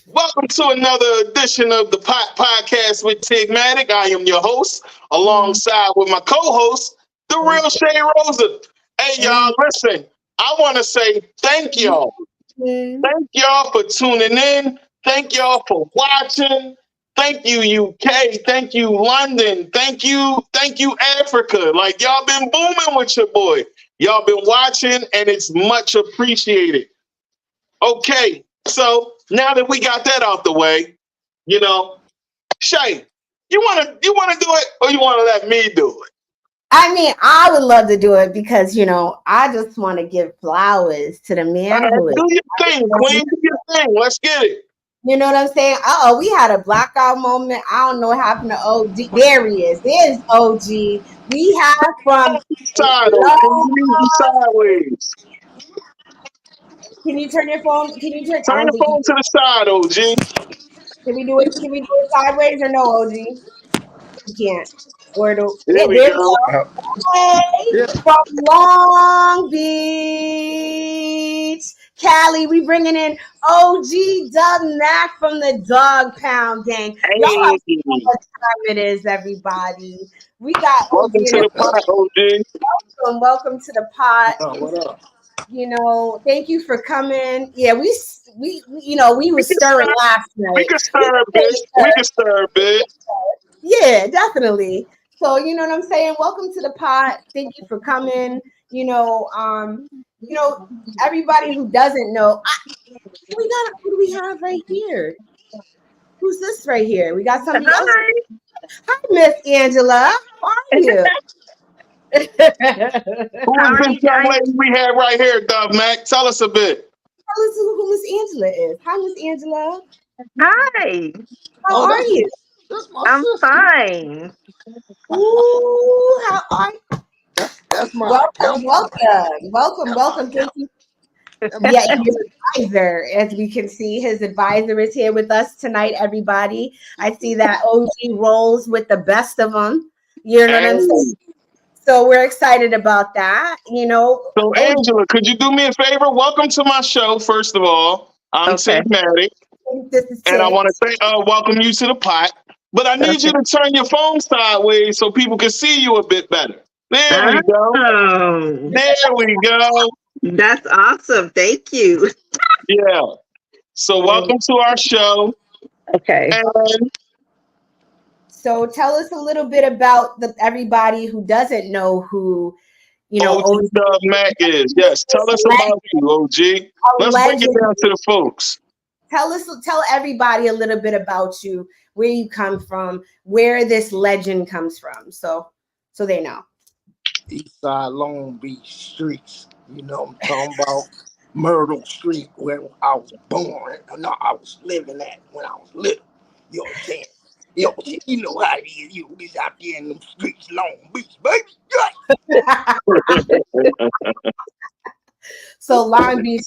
Welcome to another edition of the Podcast with Tigmatic. I am your host, alongside with my co-host, the real Shay Rosa. Hey, y'all, listen, I want to say thank y'all. Thank y'all for tuning in. Thank y'all for watching. Thank you, UK. Thank you, London. Thank you, Africa. Like, y'all been booming with your boy. Y'all been watching, and it's much appreciated. Okay, so now that we got that out the way, Shay, you wanna do it, or you wanna let me do it? I mean, I would love to do it because I just want to give flowers to the man who is. Do your thing, Queen. Do your thing. Let's get it. You know what I'm saying? We had a blackout moment. I don't know what happened to OG. There he is. There's OG. We have from sideways. Can you turn your phone? Can you turn the phone to the side, OG? Can we do it? Can we do it sideways or no, OG? You can't. There we go. Hey, from Long Beach, Cali, we bringing in OG Dub Mac from the Dog Pound Gang. Hey. Y'all know how much time it is, everybody. We got welcome to the pot, OG. Welcome to the pot. What up? Thank you for coming. Yeah, we were stirring last night. We can stir a bit. Yeah, definitely. So you know what I'm saying? Welcome to the pot. Thank you for coming. Everybody who doesn't know, who do we have right here? Who's this right here? We got somebody else. Hi, Miss Angela. How are you? Who is this young lady we have right here, Dub Mac? Tell us a bit. Tell us who Miss Angela is. Hi, Miss Angela. Hi. How are you? I'm fine. Ooh, how are you? That's my welcome. Thank you. Yeah, his advisor, as we can see, his advisor is here with us tonight. Everybody, I see that OG rolls with the best of them. You know what I'm saying? So we're excited about that. So Angela, could you do me a favor? Welcome to my show. First of all, I'm Tigmatic, and I want to say, welcome you to the pot. But I need you to turn your phone sideways so people can see you a bit better. There we go. There we go. That's awesome. Thank you. Yeah. So welcome to our show. Okay. And so tell us a little bit about everybody who doesn't know who, OG Dub Mac is. Yes. Tell us about you, OG. Let's break it down to the folks. Tell everybody a little bit about you, where you come from, where this legend comes from, so they know. Eastside Long Beach streets. I'm talking about Myrtle Street, where I was born. No, I was living at when I was little. You know what I'm saying? You know how it is. You was out there in them streets, Long Beach, baby. So Long Beach,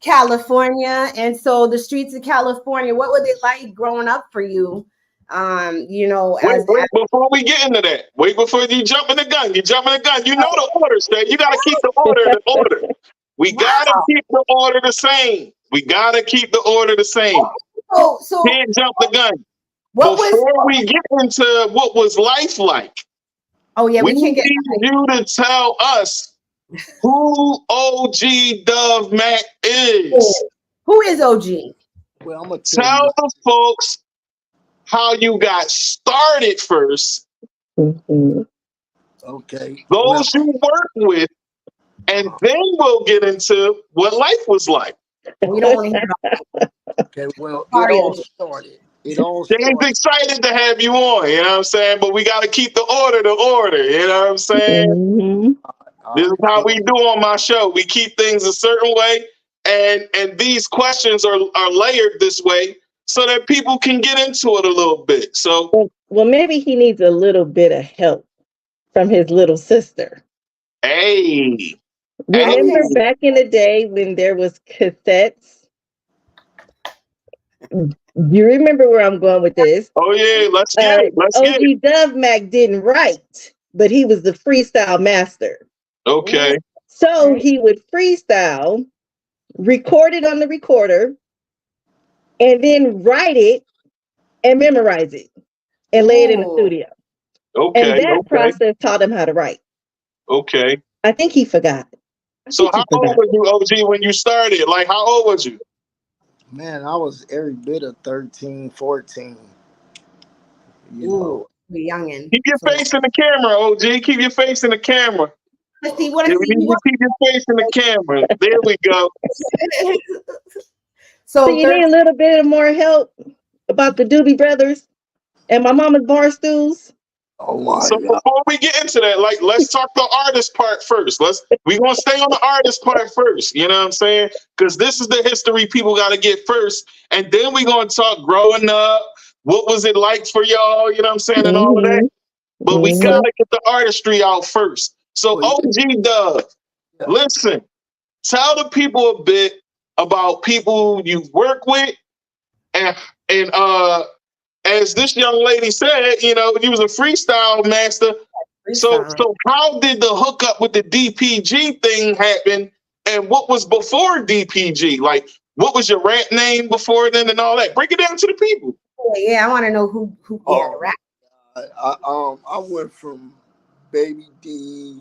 California. And so the streets of California, what were they like growing up for you? Wait, before we get into that, before you jump in the gun. You know the order, Shay. You got to keep the order in order. We got to keep the order the same. So can't jump the gun. Before we get into what was life like, we need you to tell us who OG Dub Mac is. Who is OG? Well, I'm gonna tell the folks how you got started first. Mm-hmm. Okay. Those you work with, and then we'll get into what life was like. We don't want to hear about that. Okay, well, it all started. James excited to have you on, you know what I'm saying? But we got to keep the order, you know what I'm saying? Mm-hmm. This is how we do on my show. We keep things a certain way, and these questions are layered this way so that people can get into it a little bit. So, well, maybe he needs a little bit of help from his little sister. Hey. Remember back in the day when there was cassettes? You remember where I'm going with this? Oh yeah, let's get it. OG Dub Mac didn't write, but he was the freestyle master. Okay. So Okay. he would freestyle, record it on the recorder, and then write it and memorize it and lay it in the Ooh. studio. And Okay, that okay, process taught him how to write. okay. I think he forgot. I So think how he old forgot. were you, OG, when you started? Like, how old was you? Man, I was every bit of 13, 14. You know, Ooh. We youngin. Keep your So face in the camera, OG. Keep your face in the camera. let's see. Want Yeah, to we see need you? you to keep your face in the camera. There we go. So So you need a 13. little bit more help about the Doobie Brothers and my mama's bar stools. oh my So God. before we get into that, like, let's talk the artist part first. We gonna stay on the artist part first. You know what I'm saying? Because this is the history people got to get first, and then we gonna talk growing up. What was it like for y'all? You know what I'm saying, and all of that. Mm-hmm. But we So Mm-hmm. gotta get the artistry out first. So Well, OG Dub, yeah. listen, tell the people a bit about people you work with, and and as this young lady said, you know, you was a freestyle master. So freestyle. so how did the hookup with the DPG thing happen? And what was before DPG? Like, what was your rap name before then and all that? Break it down to the people. Yeah, I want to know who. Yeah, the Oh, rap. I went from Baby D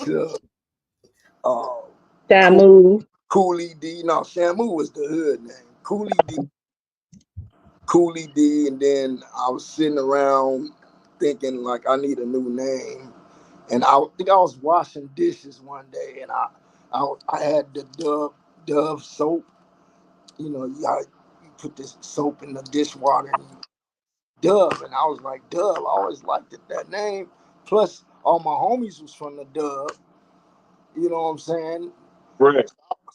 to uh, Cool, Shamu. Coolie D. No, Shamu was the hood name. Coolie D, and then I was sitting around thinking like I need a new name, and I think I was washing dishes one day, and I had the Dove soap. You know, you put this soap in the dishwater and you Dove, and I was like Dove. I always liked that name. Plus, all my homies was from the Dove. You know what I'm saying? Right.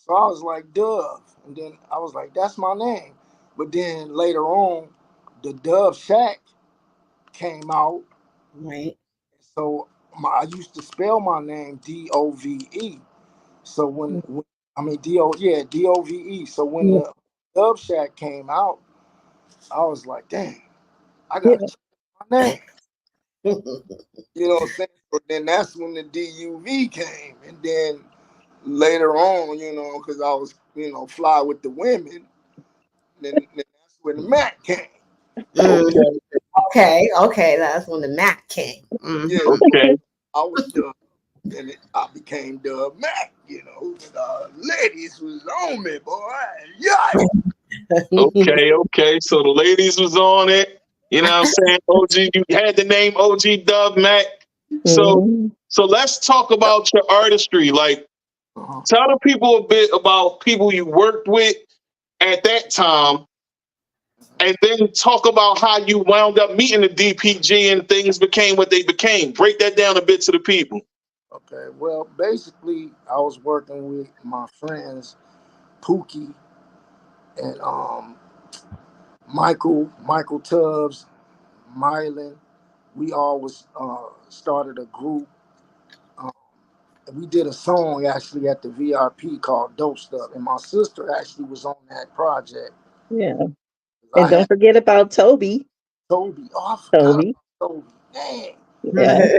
So I was like Dove, and then I was like, that's my name. But then later on, the Dove Shack came out. Right. So I used to spell my name Dove. So when I mean Dove. So when Yeah. the Dove Shack came out, I was like, dang, I Yeah. gotta change my name. You know what I'm saying? But then that's when the DUV came, and then later on, you know, because I was, you know, fly with the women, then that's when the Mac came. Mhm. Okay. Okay. Okay. That's when the Mac came. Yeah, Okay. I was Dub, and I became Dub Mac. You know, ladies was on me, boy. Yeah. Okay. Okay. So the ladies was on it. You know what I'm saying? OG, you had the name OG Dub Mac. So Mm-hmm. so let's talk about your artistry. Like, Uh-huh. tell the people a bit about people you worked with at that time, and then talk about how you wound up meeting the DPG and things became what they became. Break that down a bit to the people. Okay. Well, basically, I was working with my friends Pookie and Michael Tubbs, Mylan. We all was started a group. Um, we did a song actually at the VIP called Dope Stuff, and my sister actually was on that project. Yeah. I And don't had forget about Toby. Toby. Oh, I forgot Toby. about Toby. Dang, Yeah.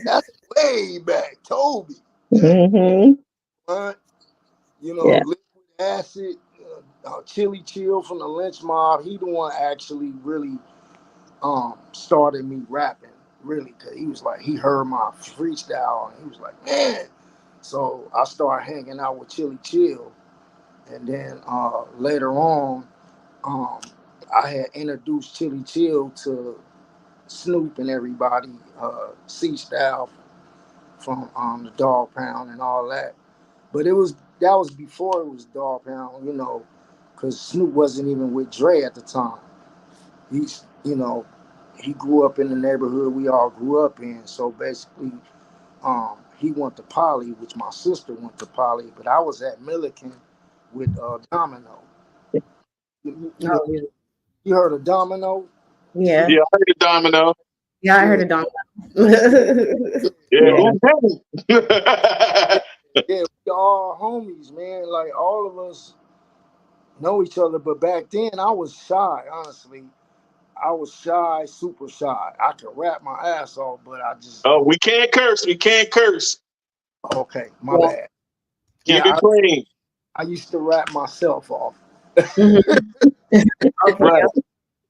that's way back. Toby. Mm-hmm. Right? You know, Yeah. Liquid Acid, Chili Chill from the Lynch Mob. He the one actually really started me rapping, really, because he was like, he heard my freestyle and he was like, man. So I started hanging out with Chili Chill. And then later on, um, I had introduced Chili Chill to Snoop and everybody, C Style from the Dog Pound and all that. But that was before it was Dog Pound, you know, because Snoop wasn't even with Dre at the time. He's, you know, he grew up in the neighborhood we all grew up in. So basically, he went to Poly, which my sister went to Poly, but I was at Milliken with Domino. You, Oh, yeah. you heard of Domino? Yeah. Sweet. Yeah, I heard the domino. Yeah, I heard Yeah, it on. Yeah, Yeah. who didn't? yeah, we all homies, man. Like all of us know each other, but back then I was shy, honestly. I was shy, super shy. I could rap my ass off, but I just Oh, we can't curse. We can't curse. okay, my Yeah. bad. Keep it Yeah, clean. I used to rap myself off Mhm. Okay. Right.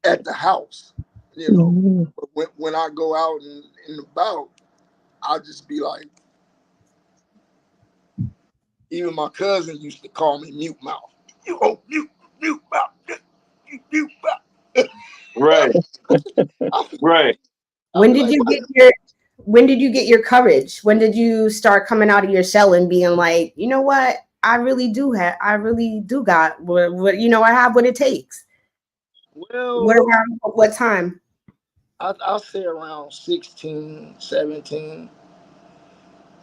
at the house, you know. Mhm. But when I go out and about, I'll just be like, even my cousin used to call me mute mouth. You oh mute mouth, mute mouth. Right. Right. I When be did like, you what? get your when did you get your courage? When did you start coming out of your shell and being like, you know what? I really do got what I have what it takes. What Well, around what time? I'll say around 16, 17.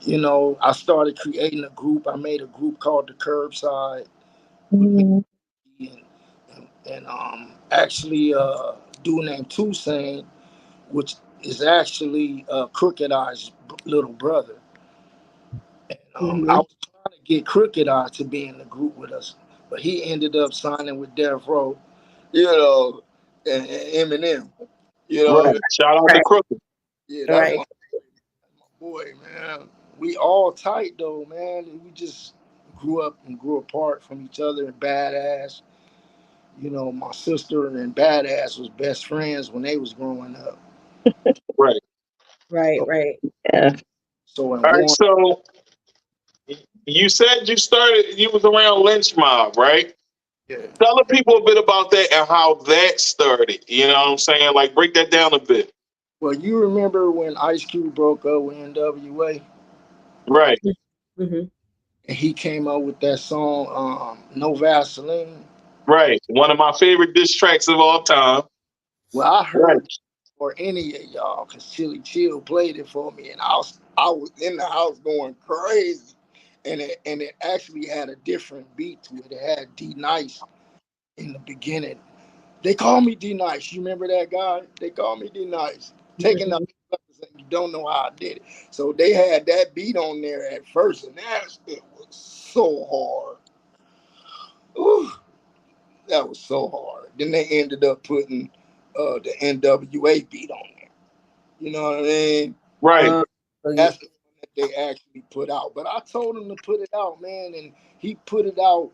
You know, I started creating a group. I made a group called the Curbside with me Mhm. and actually dude named Toussaint, which is actually Crooked Eye's little brother. And I Hmm. was trying to get Crooked Eye to be in the group with us, but he ended up signing with Death Row, you know, and Eminem. You Right. know, Shout out to Right, Crooked. yeah, that's right. my boy, man. We all tight though, man. We just grew up and grew apart from each other and badass. You know, my sister and badass was best friends when they was growing up. Right. Right, So right. Yeah. so in All right. one, So you said you was around Lynch Mob, right? yeah. Tell the people a bit about that and how that started. You know what I'm saying? Like break that down a bit. Well, you remember when Ice Cube broke up with NWA Right. Hmm. and he came up with that song, No Vaseline? Right. One of my favorite diss tracks of all time. Well, I Right. heard for any of y'all because Chili Chill played it for me, and I was in the house going crazy, and it actually had a different beat to it. It had D Nice in the beginning. They call me D Nice. You remember that guy? They call me D Nice. Taking up Hmm. and you don't know how I did it. So they had that beat on there at first, and it was so hard. Ooh, that was so hard. Then they ended up putting the NWA beat on there. You know what I mean? Right. Uh, so you, That's the one that they actually put out. But I told him to put it out, man, and he put it out.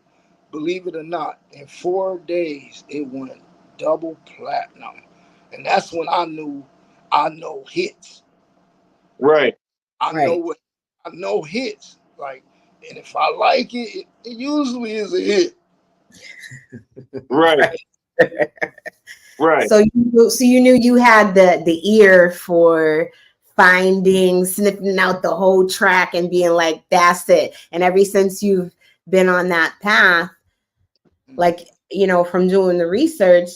Believe it or not, in 4 days it went double platinum, and that's when I know hits. Right. I know right. what I know hits like, and if I like it usually is a hit. Right. Right. Right. So you knew you had the ear for finding, sniffing out the whole track and being like, that's it. And ever since you've been on that path, like, from doing the research,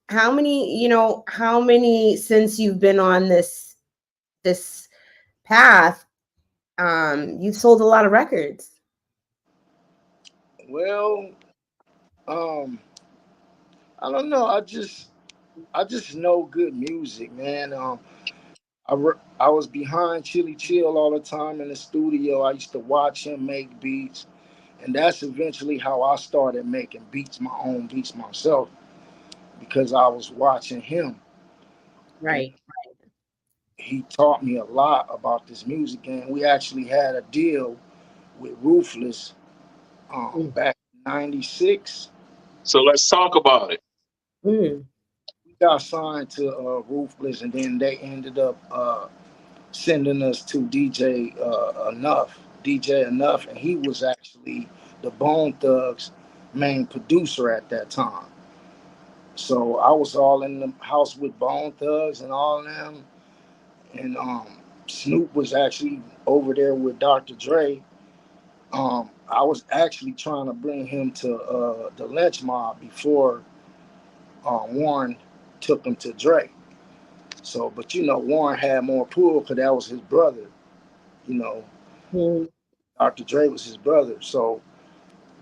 how many since you've been on this path, you've sold a lot of records. Well, um, I don't know. I just know good music, man. I was behind Chili Chill all the time in the studio. I used to watch him make beats, and that's eventually how I started making beats, my own beats myself, because I was watching him, and Right. he taught me a lot about this music. And we actually had a deal with Ruthless Mm. back in '96. So let's talk about it. Mm. We got signed to Ruthless, and then they ended up sending us to DJ Enough, and he was actually the Bone Thugs main producer at that time. So I was all in the house with Bone Thugs and all of them, and Snoop was actually over there with Dr. Dre. I was actually trying to bring him to the Lynch Mob before Warren took him to Dre. So, but Warren had more pull because that was his brother. You know, Mm. Dr. Dre was his brother. So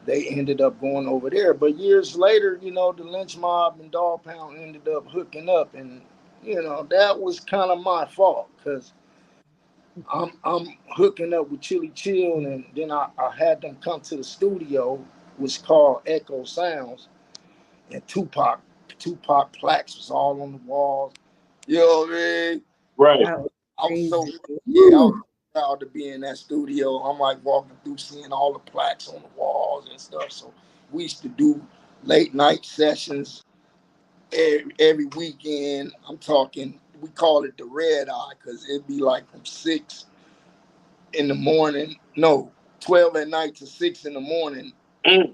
they ended up going over there. But years later, the Lynch Mob and Dog Pound ended up hooking up, and that was kind of my fault because I'm hooking up with Chili Chill, and then I had them come to the studio, which called Echo Sounds, and Tupac. Tupac plaques was all on the walls. You know what I mean? Right. That was I was crazy. so yeah, I was proud to be in that studio. I'm like walking through, seeing all the plaques on the walls and stuff. So we used to do late night sessions every weekend. I'm talking, we call it the red eye because it'd be like from 6 in the morning, no, 12 at night to 6 in the morning. Mm.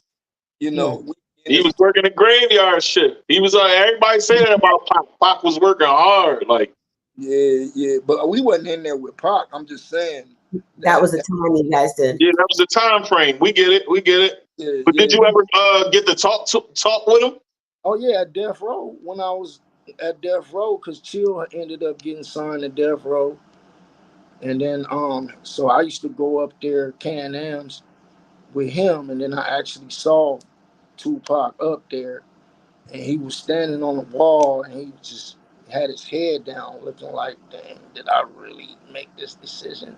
You know, we in He this, was working a graveyard shift. He was everybody said that about Pac. Pac was working hard. Like, yeah, but we wasn't in there with Pac. I'm just saying That that, was the time you guys did. yeah, that was the time frame. We get it. We get it. But did yeah. you ever get to talk with him? Oh yeah, at Death Row when I was at Death Row, because Chill ended up getting signed to Death Row, and then so I used to go up there Can-Am's with him, and then I actually saw Tupac up there, and he was standing on the wall, and he just had his head down, looking like, "Dang, did I really make this decision?"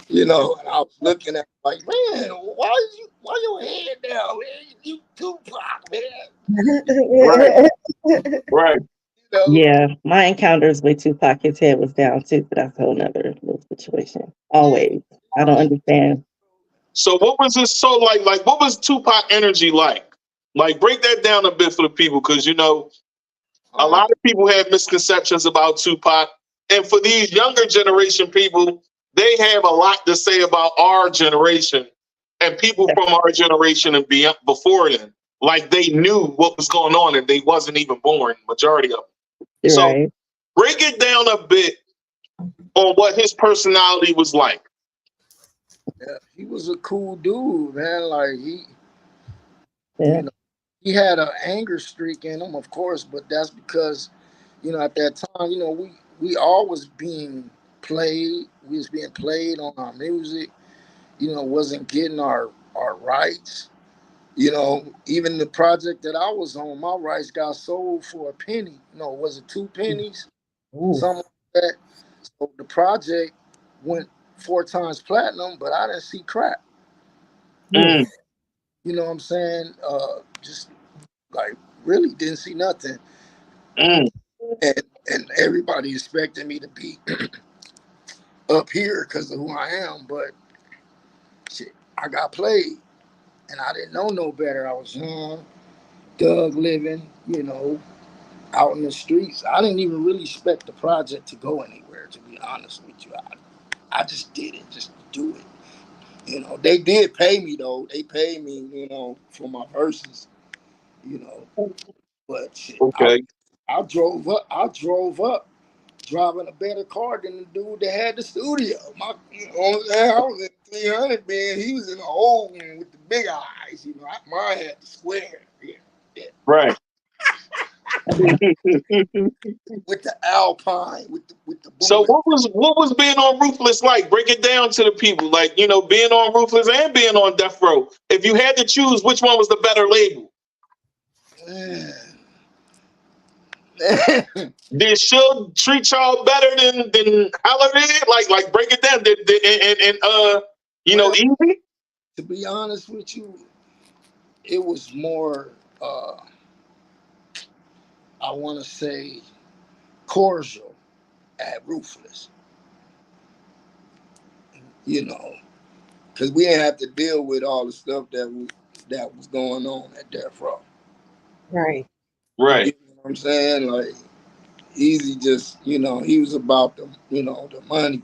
You know, and I was looking at him like, "Man, why your head down, man? You Tupac, man." Right. Right. You know, Yeah, my encounters with Tupac, his head was down too, but that's a whole nother little situation. yeah, Always. I don't understand. So what was this so like what was Tupac energy like? Like break that down a bit for the people, because a lot of people have misconceptions about Tupac. And for these younger generation people, they have a lot to say about our generation and people from our generation and beyond before then. Like they knew what was going on and they wasn't even born, majority of them. You're So right. break it down a bit on what his personality was like. yeah, he was a cool dude, man. Like Yeah. you know, he had an anger streak in him, of course, but that's because, at that time, we all was being played. We was being played on our music. Wasn't getting our rights. Even the project that I was on, my rights got sold for a penny. Was it 2 pennies? Ooh. Something like that. So the project went 4 times platinum, but I didn't see crap. Mm, You know what I'm saying? Just like really didn't see nothing. mm, And everybody expected me to be up here because of who I am, but shit, I got played and I didn't know no better. I was young, thug living, out in the streets. I didn't even really expect the project to go anywhere, to be honest with you. I just did it just to do it. They did pay me though. They paid me, for my verses, you know. But shit, okay. I drove up. Driving a better car than the dude that had the studio. I was in 300, man. He was in the old one with the big eyes. Mine had the square. Yeah. Right. With the Alpine, with the So boomer. what was being on Ruthless like? Break it down to the people. Like, being on Ruthless and being on Death Row. If you had to choose, which one was the better label? Did Suge treat y'all better than Holler did? Like break it down. Well, Easy? to be honest with you, it was more. I want to say cordial at Ruthless. Because we didn't have to deal with all the stuff that was going on at Death Row. Right. You Right. know what I'm saying? Like Easy just, he was about the money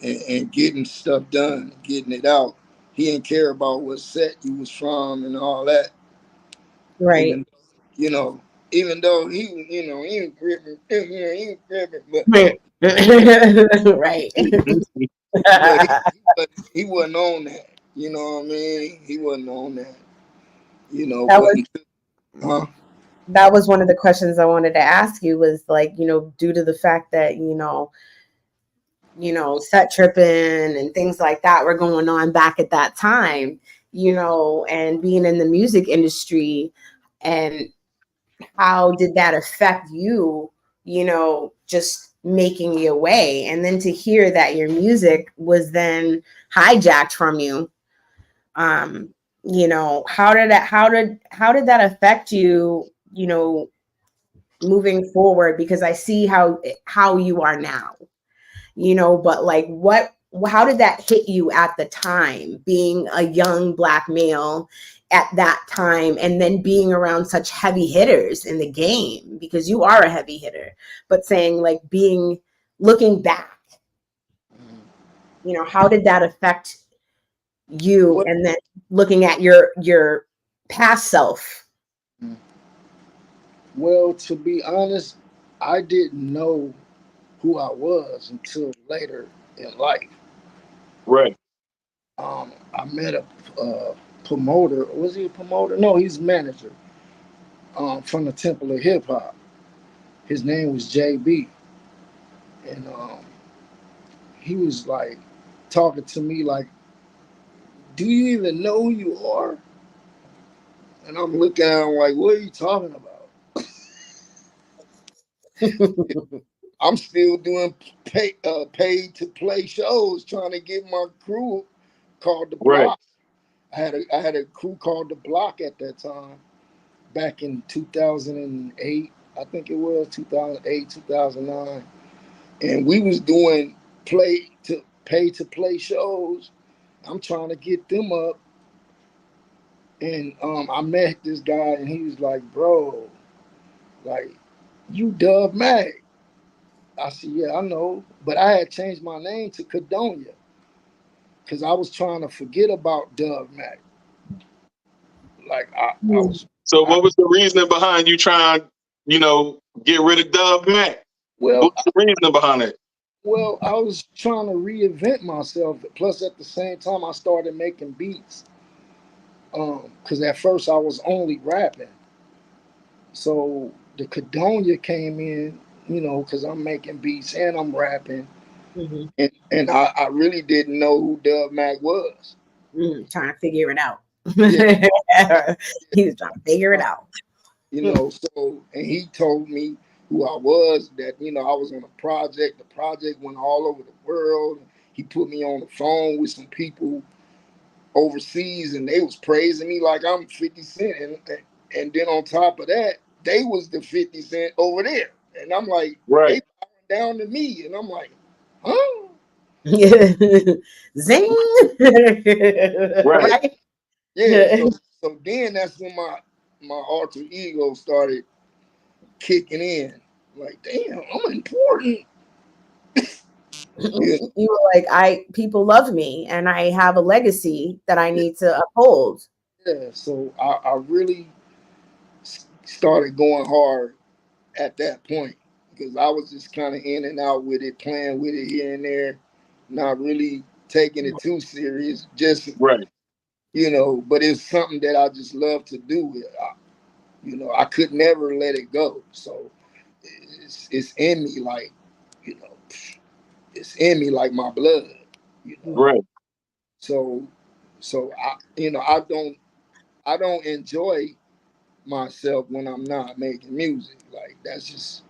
and getting stuff done, getting it out. He didn't care about what set you was from and all that. Right. Even you know, even though he was gripping, but Right. Right. but he wasn't on that. You know what I mean? He wasn't on that. That But was huh? that was one of the questions I wanted to ask you was like, due to the fact that, set tripping and things like that were going on back at that time, and being in the music industry, and how did that affect you, just making your way? And then to hear that your music was then hijacked from you, how did that affect you, moving forward, because I see how you are now, you know, but like how did that hit you at the time, being a young Black male at that time, and then being around such heavy hitters in the game, because you are a heavy hitter, but saying like looking back, you know, how did that affect you? Well, And then looking at your past self. well, to be honest, I didn't know who I was until later in life. Right. I met a promoter. Was he a promoter? No, he's a manager from the Temple of Hip Hop. His name was JB, and he was like talking to me like, "Do you even know who you are?" And I'm looking at him like, "What are you talking about?" I'm still doing paid to play shows, trying to get my crew called the Right. Block. I had a crew called the Block at that time, back in 2008. I think it was 2008, 2009, and we was doing pay to play shows. I'm trying to get them up, and I met this guy, and he was like, "Bro, like you Dub Mag." I said, "Yeah, I know," but I had changed my name to Cadonia because I was trying to forget about Dub Mag. Like I was, So I, what was the reasoning behind you trying, get rid of Dub Mac? well, What's the reasoning behind it? well, I was trying to reinvent myself. Plus, at the same time, I started making beats. Because at first I was only rapping. So the Cadonia came in, because I'm making beats and I'm rapping, Mm-hmm. and I really didn't know who Dub Mac was. Trying to figure it out. Yeah, He was trying to figure it out. So and he told me who I was, that I was on a project. The project went all over the world. He put me on the phone with some people overseas, and they was praising me like I'm 50 Cent, and then on top of that, they was the 50 Cent over there, and I'm like, Right. they bowing down to me, and I'm like, huh? Zing. Right. Right. Yeah. So then that's when my alter ego started kicking in. Like, damn, I'm important. Yeah. You were like, people love me and I have a legacy that I need to uphold. Yeah. So I really started going hard at that point, because I was just kind of in and out with it, playing with it here and there, not really taking it too serious. Just Right. but it's something that I just love to do. I could never let it go. So it's in me, like you know, it's in me like my blood. You know, Right. so I don't enjoy myself when I'm not making music. Like that's just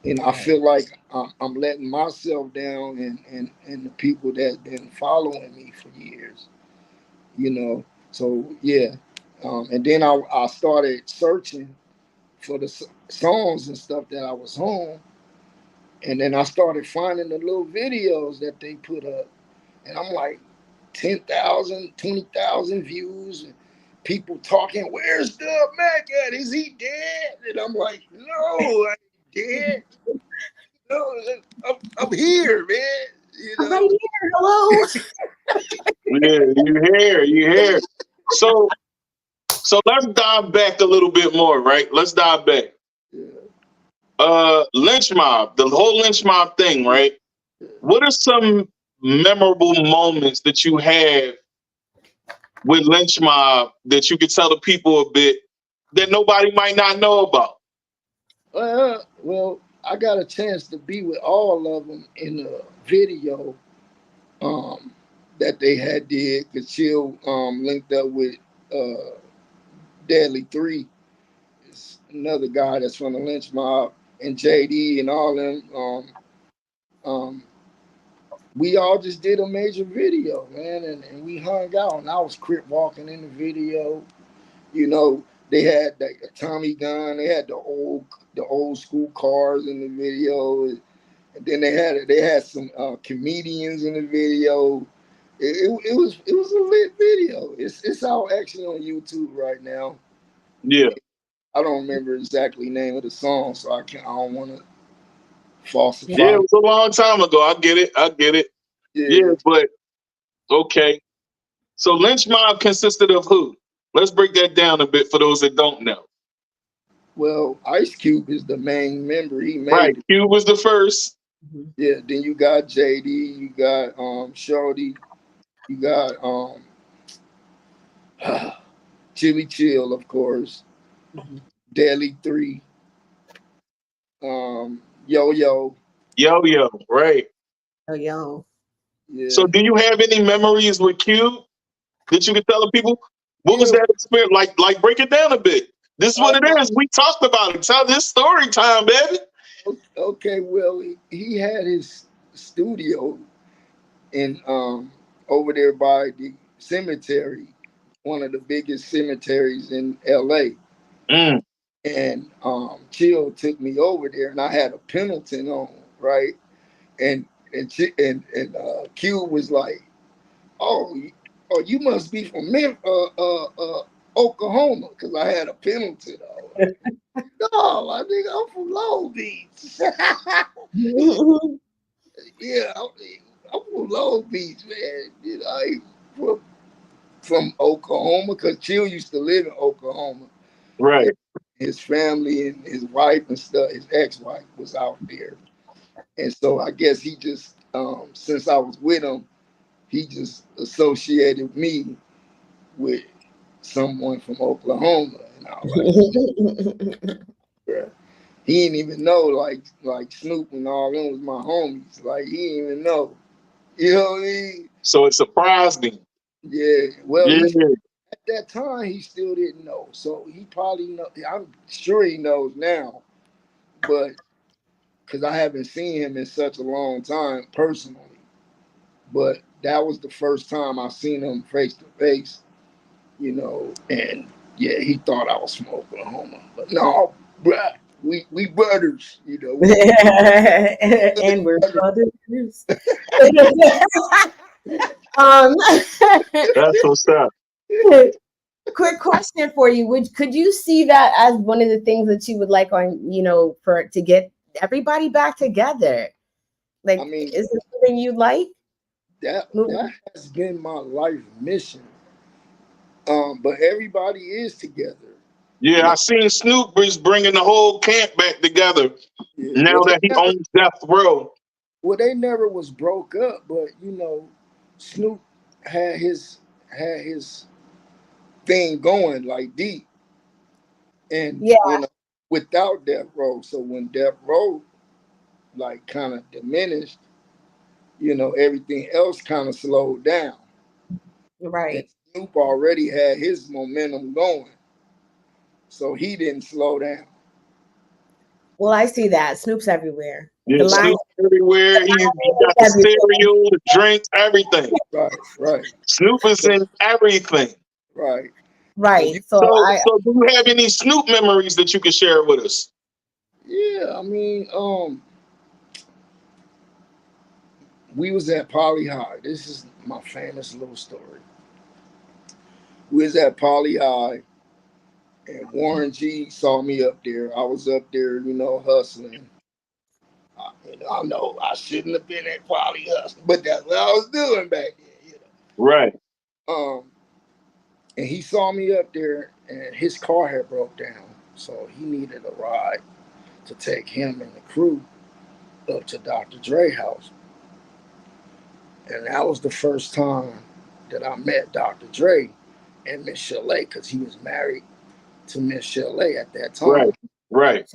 I Right. feel like I'm letting myself down, and the people that's been following me for years. So yeah, and then I started searching for the songs and stuff that I was on, and then I started finding the little videos that they put up, and I'm like 10,000, 20,000 views, and people talking, "Where's Dub Mac at? Is he dead?" And I'm like, "No, I ain't dead. No, I'm here, man." You I'm know. right here. Hello. Yeah, you hear. So let's dive back a little bit more, right? Let's dive back. Yeah. Lynch mob, the whole lynch mob thing, right? What are some memorable moments that you have with lynch mob that you could tell the people a bit that nobody might not know about? Well, I got a chance to be with all of them in a video um, that they had did, because Chill linked up with uh, Deadly 3. It's another guy that's from the Lynch Mob, and JD and all them. Um, we all just did a major video, man, and we hung out, and I was crip walking in the video. You know, They had like a Tommy gun. They had the old school cars in the video, and then they had some comedians in the video. It was a lit video. It's out actually on YouTube right now. Yeah. I don't remember exactly the name of the song, so I don't want to Yeah, falsify. it was a long time ago. I get it. I get it. Yeah, Yeah. but okay. So Lynch Mob consisted of who? Let's break that down a bit for those that don't know. Well, Ice Cube is the main member. He Right. made it. Q was the first. Yeah. Then you got JD. You got Shorty. You got Chili Chill, of course. Deadly 3. Yo Yo. Yo yo. Right. Oh, yo. So Yeah. do you have any memories with Q that you could tell the people? What was Yeah. that experience like? Break it down a bit. This is what Oh, it is. We talked about it. Tell this story time, baby. okay. Well, he had his studio in over there by the cemetery, one of the biggest cemeteries in LA. Mm, And Chill took me over there, and I had a Pendleton on, right? And Q was like, "Oh, you must be from Oklahoma," because I had a Pendleton on. No, I think I'm from Long Beach. Yeah, I'm from Long Beach, man. You know, I ain't from Oklahoma because Chill used to live in Oklahoma. right. And his family and his wife and stuff, his ex-wife was out there. And so I guess he just, since I was with him, he just associated me with someone from Oklahoma. And I was like, bruh. He didn't even know like Snoop and all them was my homies. Like he didn't even know. You know what I mean? So it surprised me. Yeah. Well, Yeah. at that time he still didn't know. So he probably know. I'm sure he knows now, but because I haven't seen him in such a long time personally. But that was the first time I seen him face to face. And yeah, he thought I was from Oklahoma, but no, bruh, we brothers. And we're brothers. um, That's what's up. quick question for you. Could you see that as one of the things that you would like for to get everybody back together? I Like, mean, is it something you like? that has been my life mission. But everybody is together. Yeah, I seen Snoop is bringing the whole camp back together Yeah. now that he owns Death Row. Well, they never was broke up, but Snoop had his thing going like deep, and Yeah, without Death Row. So when Death Row like kind of diminished, everything else kind of slowed down. And right. Snoop already had his momentum going, so he didn't slow down. Well, I see that Snoop's everywhere. Yeah, The line Snoop everywhere. He got the is everywhere. cereal, the drinks, everything. Right, right. Snoop is So, in everything. right. So Right. So So, I so do you have any Snoop memories that you can share with us? yeah, I mean, we was at Poly High. This is my famous little story. We was at Poly High, and Warren G saw me up there. I was up there, hustling. I know I shouldn't have been at Poly hustling, but that's what I was doing back then. Right. And he saw me up there, and his car had broke down, so he needed a ride to take him and the crew up to Dr. Dre house. And that was the first time that I met Dr. Dre and Miss Chalet, because he was married to Miss Chalet at that Right. time. Right.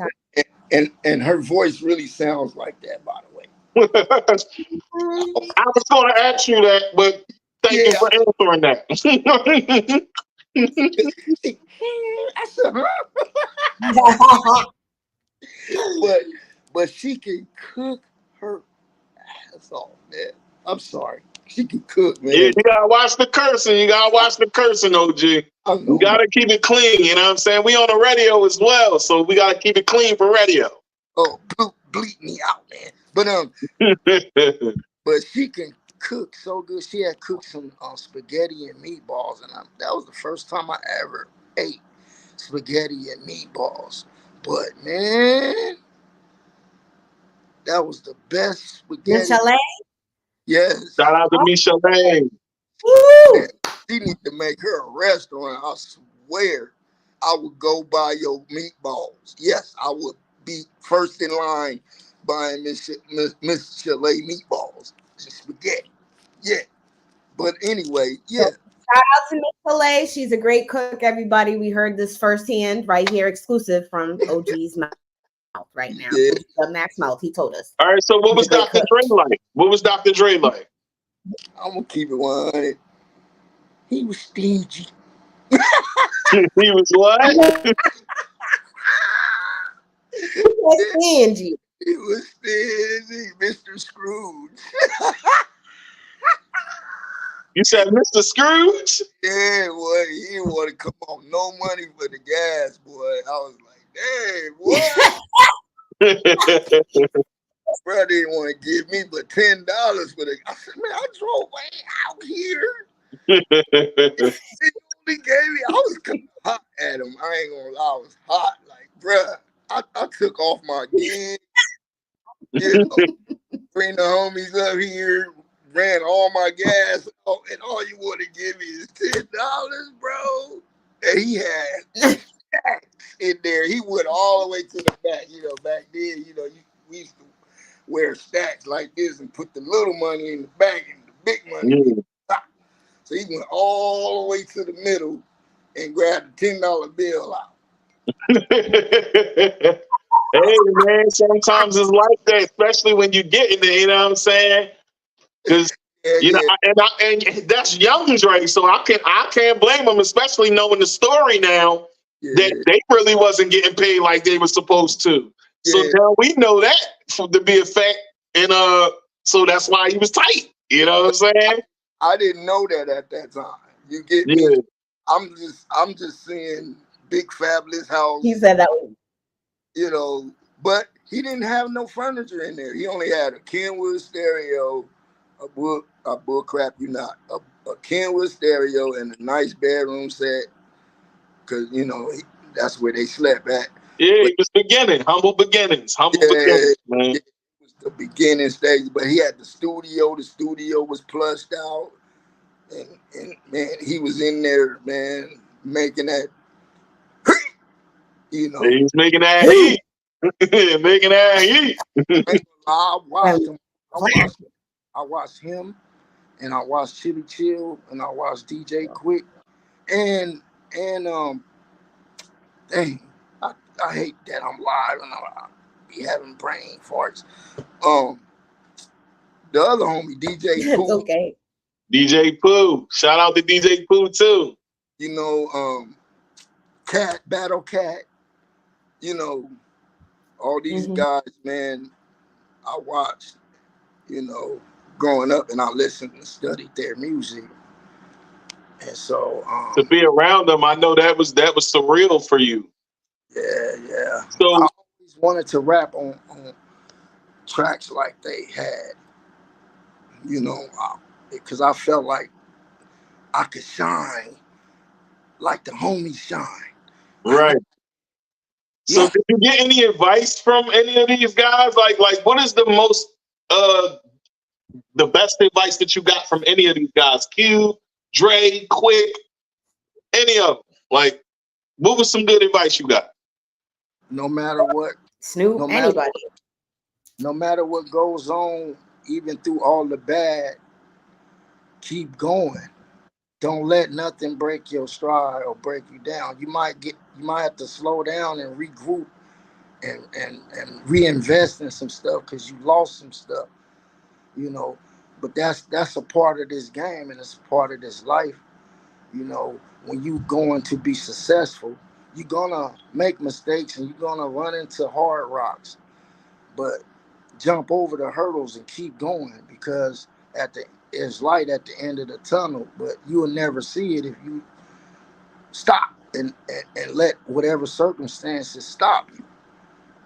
And her voice really sounds like that, by the way. I was going to ask you that, but thank you Yeah, for answering that. I said, but she can cook her ass off, man. I'm sorry. She can cook, man. Yeah, you gotta watch the cursing. You gotta watch the cursing, OG. You gotta keep it clean. You know what I'm saying? We on the radio as well, so we gotta keep it clean for radio. Oh, bleep me out, man. But she can cook so good. She had cooked some spaghetti and meatballs, and that was the first time I ever ate spaghetti and meatballs. But man, that was the best spaghetti. Michelle? Yes. Shout out to Michelle. Woo! She need to make her a restaurant. I swear, I would go buy your meatballs. Yes, I would be first in line buying Miss Chalet meatballs and spaghetti. Yeah. But anyway, yeah. So, shout out to Miss Chalet. She's a great cook, everybody. We heard this firsthand right here, exclusive from OG's mouth right now. Yeah. Max mouth, he told us. All right, so what was Dr. Dre like? What was Dr. Dre like? I'm going to keep it 100. He was stingy. He was what? Stingy. He was stingy, Mr. Scrooge. You said Mr. Scrooge? Yeah, boy, he didn't want to come on. No money for the gas, boy. I was like, dang, what? Bro didn't want to give me but $10 for the. I said, man, I drove way out here. He only gave me. I was kind of hot at him. I ain't gonna lie, I was hot. Like, bruh, I took off my gig. You know, bring the homies up here, ran all my gas out, and all you want to give me is $10, bro. And he had stacks in there. He went all the way to the back. You know, back then, you know, we used to wear stacks like this and put the little money in the back and the big money in the top. So he went all the way to the middle and grabbed the $10 bill out. Hey, man, sometimes it's like that, especially when you get in there, you know what I'm saying? Because, you know, and that's young Dre, so I can't blame him, especially knowing the story now that they really wasn't getting paid like they were supposed to. So now we know that to be a fact, and so that's why he was tight. You know what I'm saying? I didn't know that at that time. You get me? I'm just seeing big fabulous house. He said that. You know, but he didn't have no furniture in there. He only had a Kenwood stereo, a bull crap, you not, a Kenwood stereo and a nice bedroom set, because, you know, that's where they slept at. Yeah, it was beginning, humble beginnings, man. It was the beginning stage, but he had the studio. The studio was plushed out, and man, he was in there, man, making that. You know, he's making that heat. Making that heat. I watched him. I watched him, and I watched Chili Chill, and I watched DJ Quick, and dang, I hate that I'm live and I be having brain farts. The other homie, DJ Pooh. Okay. DJ Pooh. Shout out to DJ Pooh too. You know, Battle Cat. You know, all these guys, man, I watched, you know, growing up, and I listened and studied their music. And so to be around them, I know that was surreal for you. Yeah. So I always wanted to rap on tracks like they had, you know, because I felt like I could shine like the homies shine. Right. So did you get any advice from any of these guys? Like what is the most the best advice that you got from any of these guys? Q, Dre, Quick, any of them? Like, what was some good advice you got? No matter what, Snoop, anybody. No matter what goes on, even through all the bad, keep going. Don't let nothing break your stride or break you down. You might have to slow down and regroup and reinvest in some stuff because you lost some stuff, you know. But that's a part of this game, and it's a part of this life. You know, when you going to be successful, you're gonna make mistakes and you're gonna run into hard rocks. But jump over the hurdles and keep going, because at the it's light at the end of the tunnel, but you will never see it if you stop and let whatever circumstances stop you.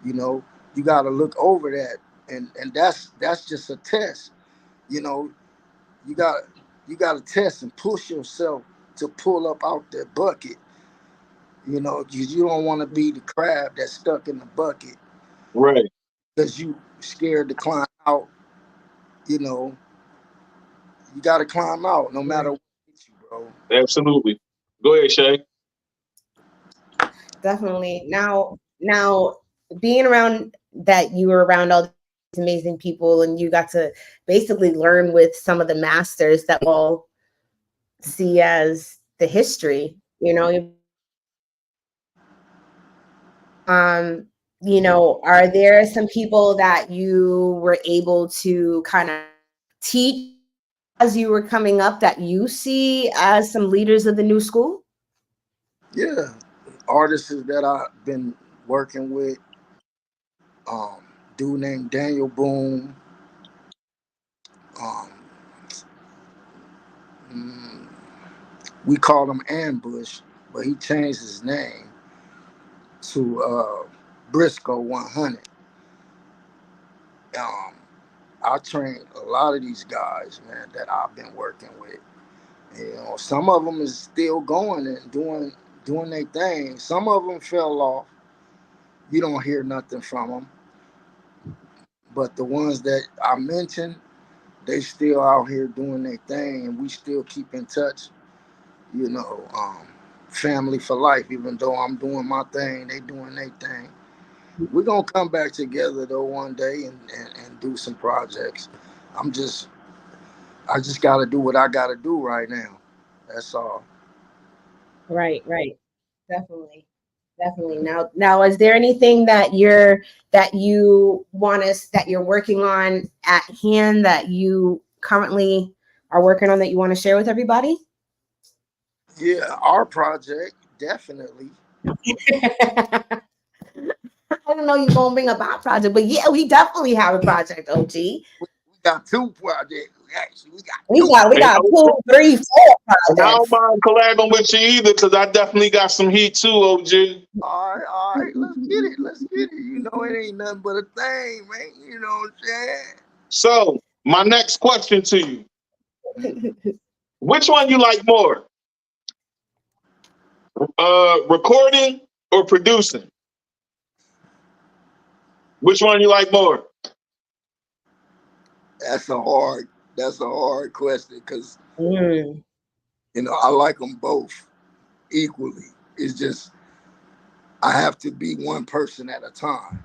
You know, you got to look over that, and that's just a test. You know, you got you got to test and push yourself to pull up out that bucket. You know, you don't want to be the crab that's stuck in the bucket Right. because you scared to climb out. You know, you got to climb out no matter Right. what hits you, bro. Absolutely. Go ahead, Shay. Definitely. Now, being around that you were around all these amazing people and you got to basically learn with some of the masters that we'll see as the history, um, are there some people that you were able to kind of teach as you were coming up that you see as some leaders of the new school? Yeah, artists that I've been working with, um, dude named Daniel Boone. Um, mm, we called him Ambush, but he changed his name to Briscoe 100. Um, I trained a lot of these guys, man, that I've been working with. You know, some of them is still going and doing their thing. Some of them fell off. You don't hear nothing from them. But the ones that I mentioned, they still out here doing their thing, and we still keep in touch. You know, family for life. Even though I'm doing my thing, they doing their thing. We're gonna come back together though one day and do some projects. I'm just I just gotta do what I gotta do right now. That's all. Right. Definitely. Definitely. Now, is there anything that you want us that you're working on at hand that you currently are working on that you want to share with everybody? Yeah, our project definitely. I don't know you're gonna bring up our project, but yeah, we definitely have a project, OG. We got two projects. Actually, we got We two. got we Hey, got OG, 2, 3, 4 and I don't projects. mind collabing with you either because I definitely got some heat too, OG. All right, let's get it. Let's get it. You know, it ain't nothing but a thing, man. You know what I'm saying? So, my next question to you: Mhm. which one you like more, recording or producing? Which one you like more? That's a hard. That's a hard question because Mm, I like them both equally. It's just I have to be one person at a time,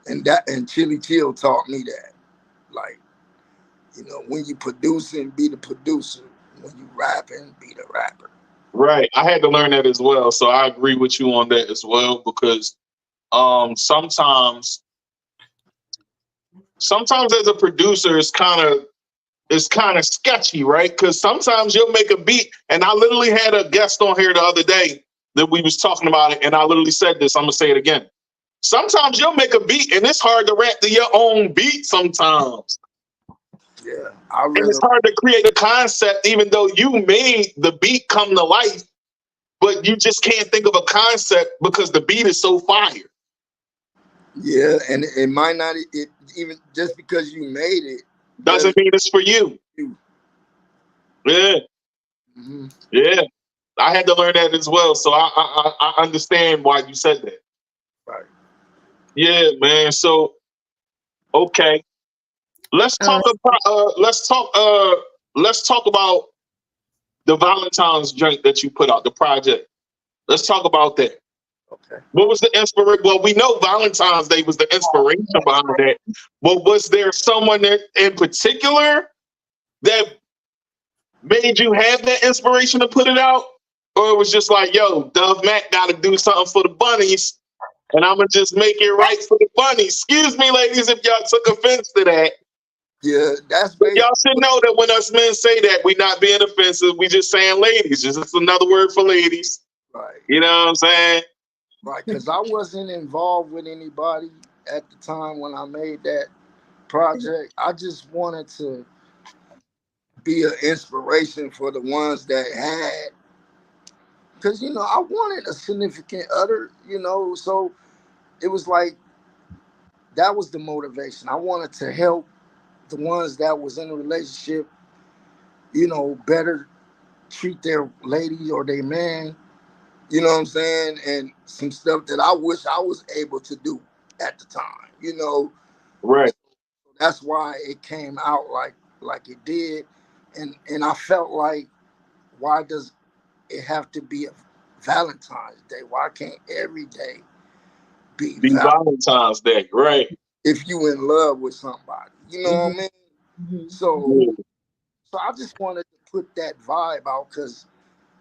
and Chili Chill taught me that. Like, when you producing, be the producer. When you rapping, be the rapper. Right, I had to learn that as well, so I agree with you on that as well because sometimes as a producer it's kind of sketchy, right? Because sometimes you'll make a beat, and I literally had a guest on here the other day that we was talking about it, and I literally said this. I'm gonna say it again. Sometimes you'll make a beat, and it's hard to rap to your own beat sometimes, Yeah, I and it's rather. hard to create a concept, even though you made the beat come to life, but you just can't think of a concept because the beat is so fire. Yeah, and it might not. It even just because you made it Doesn't doesn't mean it's for you. you. Yeah, Hmm. yeah. I had to learn that as well, so I understand why you said that. Right. Yeah, man. So okay, let's um, talk about let's talk about the Valentine's joint that you put out, the project. Let's talk about that. Okay. What was the inspiration? Well, we know Valentine's Day was the inspiration behind that. But was there someone that in particular that made you have that inspiration to put it out? Or it was just like, yo, Dove Mac got to do something for the bunnies, and I'm gonna just make it right for the bunnies. Excuse me, ladies, if y'all took offense to that. Yeah, that's But y'all should basically know that when us men say that, we not being offensive. We just saying ladies. Just another word for ladies. right. You know what I'm saying? Right, because I wasn't involved with anybody at the time when I made that project. I just wanted to be an inspiration for the ones that had, because I wanted a significant other, so it was like that was the motivation. I wanted to help the ones that was in a relationship, better treat their lady or their man, you know what I'm saying? And some stuff that I wish I was able to do at the time. Right. That's why it came out like it did. And I felt like, why does it have to be a Valentine's Day? Why can't every day be Be Valentine's Day, right? if you in love with somebody? You know what I mean? Mhm. So Yeah. so I just wanted to put that vibe out because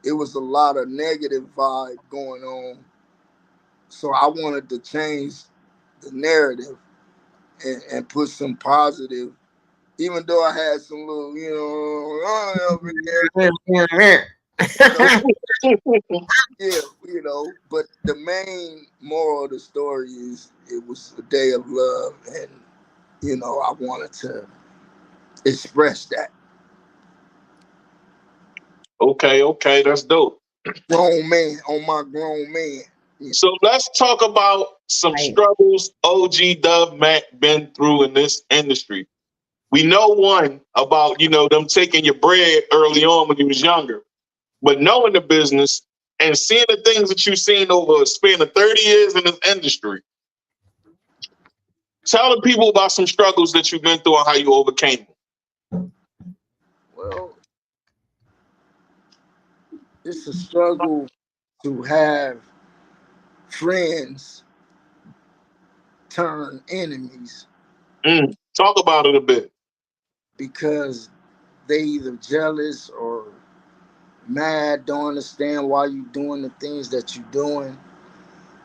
it was a lot of negative vibe going on. So I wanted to change the narrative and put some positive, even though I had some little, over there, you know, yeah, but the main moral of the story is it was a day of love, and I wanted to express that. Okay, that's dope. Grown man on my grown man. Yeah. So let's talk about some Right. struggles OG Dub Mac been through in this industry. We know one about, them taking your bread early on when you was younger, but knowing the business and seeing the things that you've seen over a span of 30 years in this industry. Tell the people about some struggles that you've been through and how you overcame them. Well, it's a struggle to have friends turn enemies Talk about it a bit. because they either jealous or mad, don't understand why you doing the things that you doing,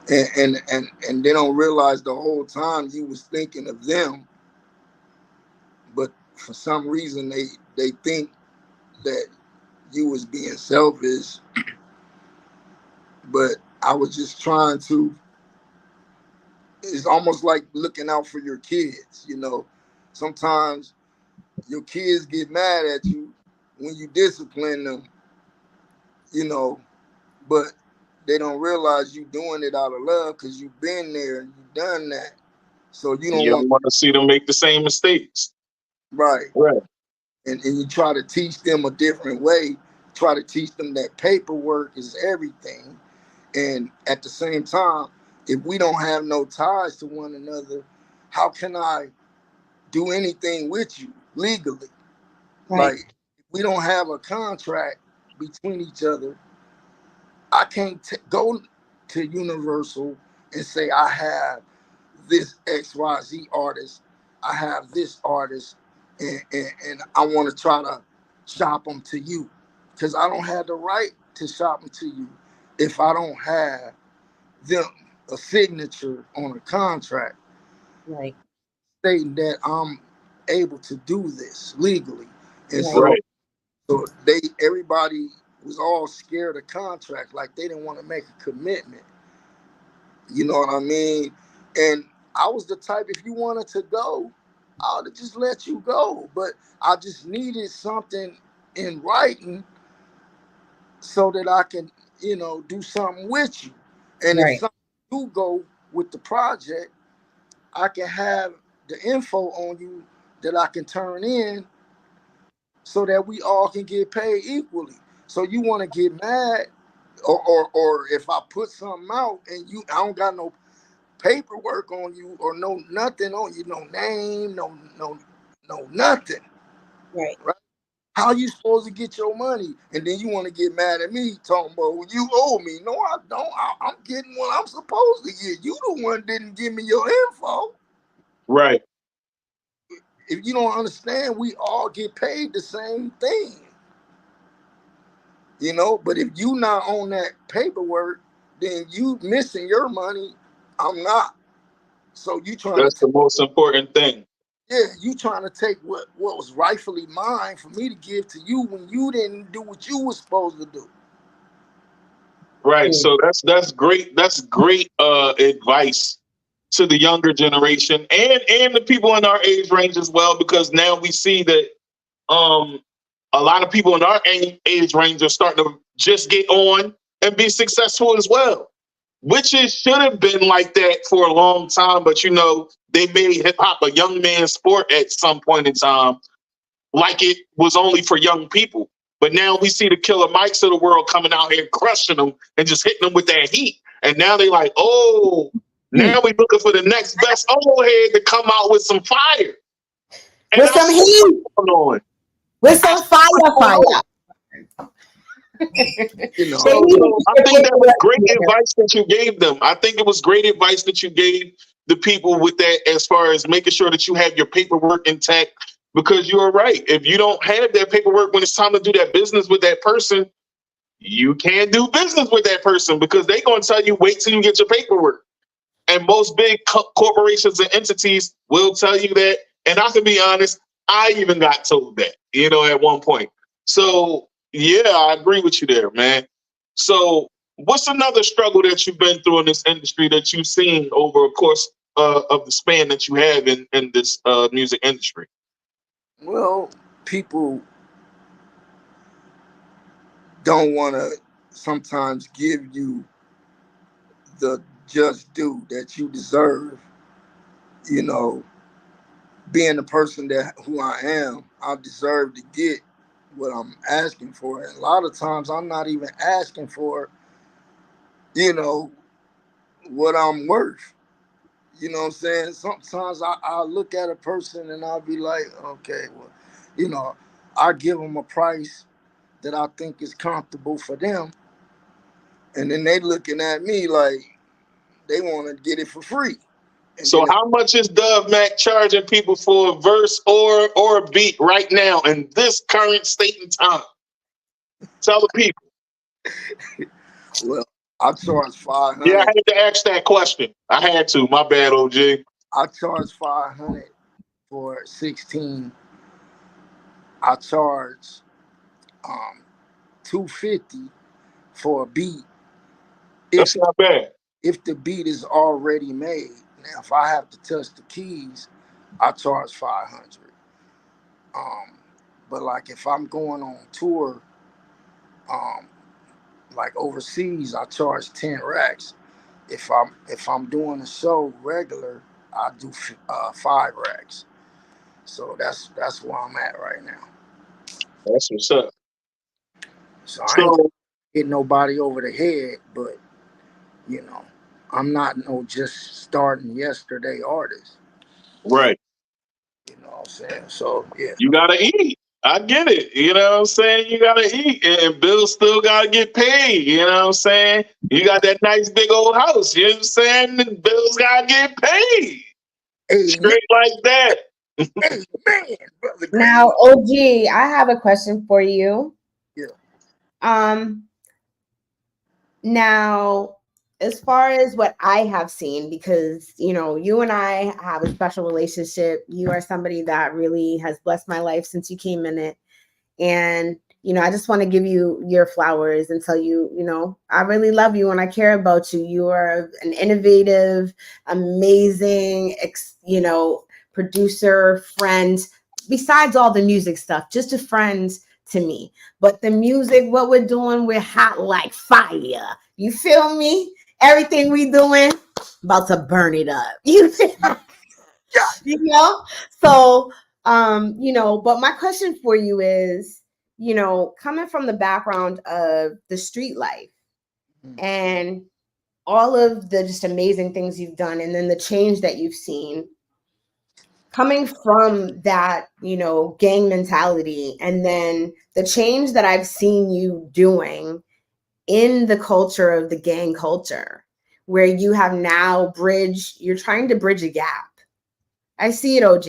and they don't realize the whole time you was thinking of them, but for some reason they think that you was being selfish, but I was just trying to. It's almost like looking out for your kids. Sometimes your kids get mad at you when you discipline them, you know, but they don't realize you doing it out of love because you've been there and you've done that. So you don't You want don't want to see them make the same mistakes. right. Right. And you try to teach them a different way, try to teach them that paperwork is everything. And at the same time, if we don't have no ties to one another, how can I do anything with you legally? Right. Like, if we don't have a contract between each other, I can't go to Universal and say I have this XYZ artist, I have this artist, and I want to try to shop them to you, because I don't have the right to shop them to you if I don't have them a signature on a contract Right. stating that I'm able to do this legally. And Right. so Right. so everybody was all scared of contract, like they didn't want to make a commitment. You know what I mean? And I was the type, if you wanted to go, I would have just let you go. But I just needed something in writing so that I can, do something with you. And if Right. something do go with the project, I can have the info on you that I can turn in so that we all can get paid equally. So you want to get mad, or if I put something out and I don't got no paperwork on you or no nothing on you, no name, no nothing, Right. right? How you supposed to get your money? And then you want to get mad at me talking about, well, you owe me. No, I don't. I'm getting what I'm supposed to get. You the one didn't give me your info. Right. If you don't understand, we all get paid the same thing. But if you not on that paperwork, then you missing your money. I'm not. So you trying to That's the most important thing. you trying to take what was rightfully mine for me to give to you when you didn't do what you was supposed to do. Right. Mm. So that's great. That's great advice to the younger generation and the people in our age range as well, because now we see that a lot of people in our age range are starting to just get on and be successful as well, which it should have been like that for a long time. But, you know, they made hip hop a young man's sport at some point in time, like it was only for young people. But now we see the Killer Mikes of the world coming out here crushing them and just hitting them with that heat. And now they like, oh, now we're looking for the next best old head to come out with some fire. And with some heat. On. With some fire. You know, So I think that was great advice that you gave them. I think it was great advice that you gave the people with that, as far as making sure that you have your paperwork intact, because you are right. If you don't have that paperwork when it's time to do that business with that person, you can't do business with that person, because they're going to tell you, wait till you get your paperwork. And most big corporations and entities will tell you that. And I can be honest, I even got told that, you know, at one point. So, yeah, I agree with you there, man. So what's another struggle that you've been through in this industry that you've seen over a course of the span that you have in this music industry? well, people don't want to sometimes give you the just due that you deserve. You know, being the person that who I am, I deserve to get what I'm asking for. And a lot of times I'm not even asking for, you know, what I'm worth. You know what I'm saying? Sometimes I look at a person and I'll be like, okay, well, you know, I give them a price that I think is comfortable for them. And then they looking at me like they want to get it for free. And So then how much is Dove Mac charging people for a verse or a beat right now in this current state and time? Tell the people. well, I charge Yeah, I 500. had to ask that question. I had to. My bad, OG. I charge 500 for 16. I charge 250 for a beat That's if not bad. the beat is already made. Now, if I have to touch the keys, I charge 500. But like if I'm going on tour, um, like overseas, I charge 10 racks. If I'm doing a show regular, I do 5 racks. So that's where I'm at right now. That's what's up. So I ain't So hit nobody over the head, but you know, I'm not no just starting yesterday artist. right. You know what I'm saying? So yeah. You gotta eat. I get it. You know what I'm saying? You gotta eat. And bills still gotta get paid. You know what I'm saying? You got that nice big old house. You know what I'm saying? The bills gotta get paid. Amen. Straight like that. Amen, brother. Now, OG, I have a question for you. Yeah. Now, as far as what I have seen, because you know, you and I have a special relationship. You are somebody that really has blessed my life since you came in it. And you know, I just want to give you your flowers and tell you, you know, I really love you and I care about you. You are an innovative, amazing, you know, producer, friend, besides all the music stuff, just a friend to me. But the music, what we're doing, we're hot like fire. You feel me? Everything we doing, about to burn it up. You know? So, you know, but my question for you is, you know, coming from the background of the street life and all of the just amazing things you've done, and then the change that you've seen, coming from that, you know, gang mentality, and then the change that I've seen you doing in the culture of the gang culture, where you have now you're trying to bridge a gap. I see it, OG.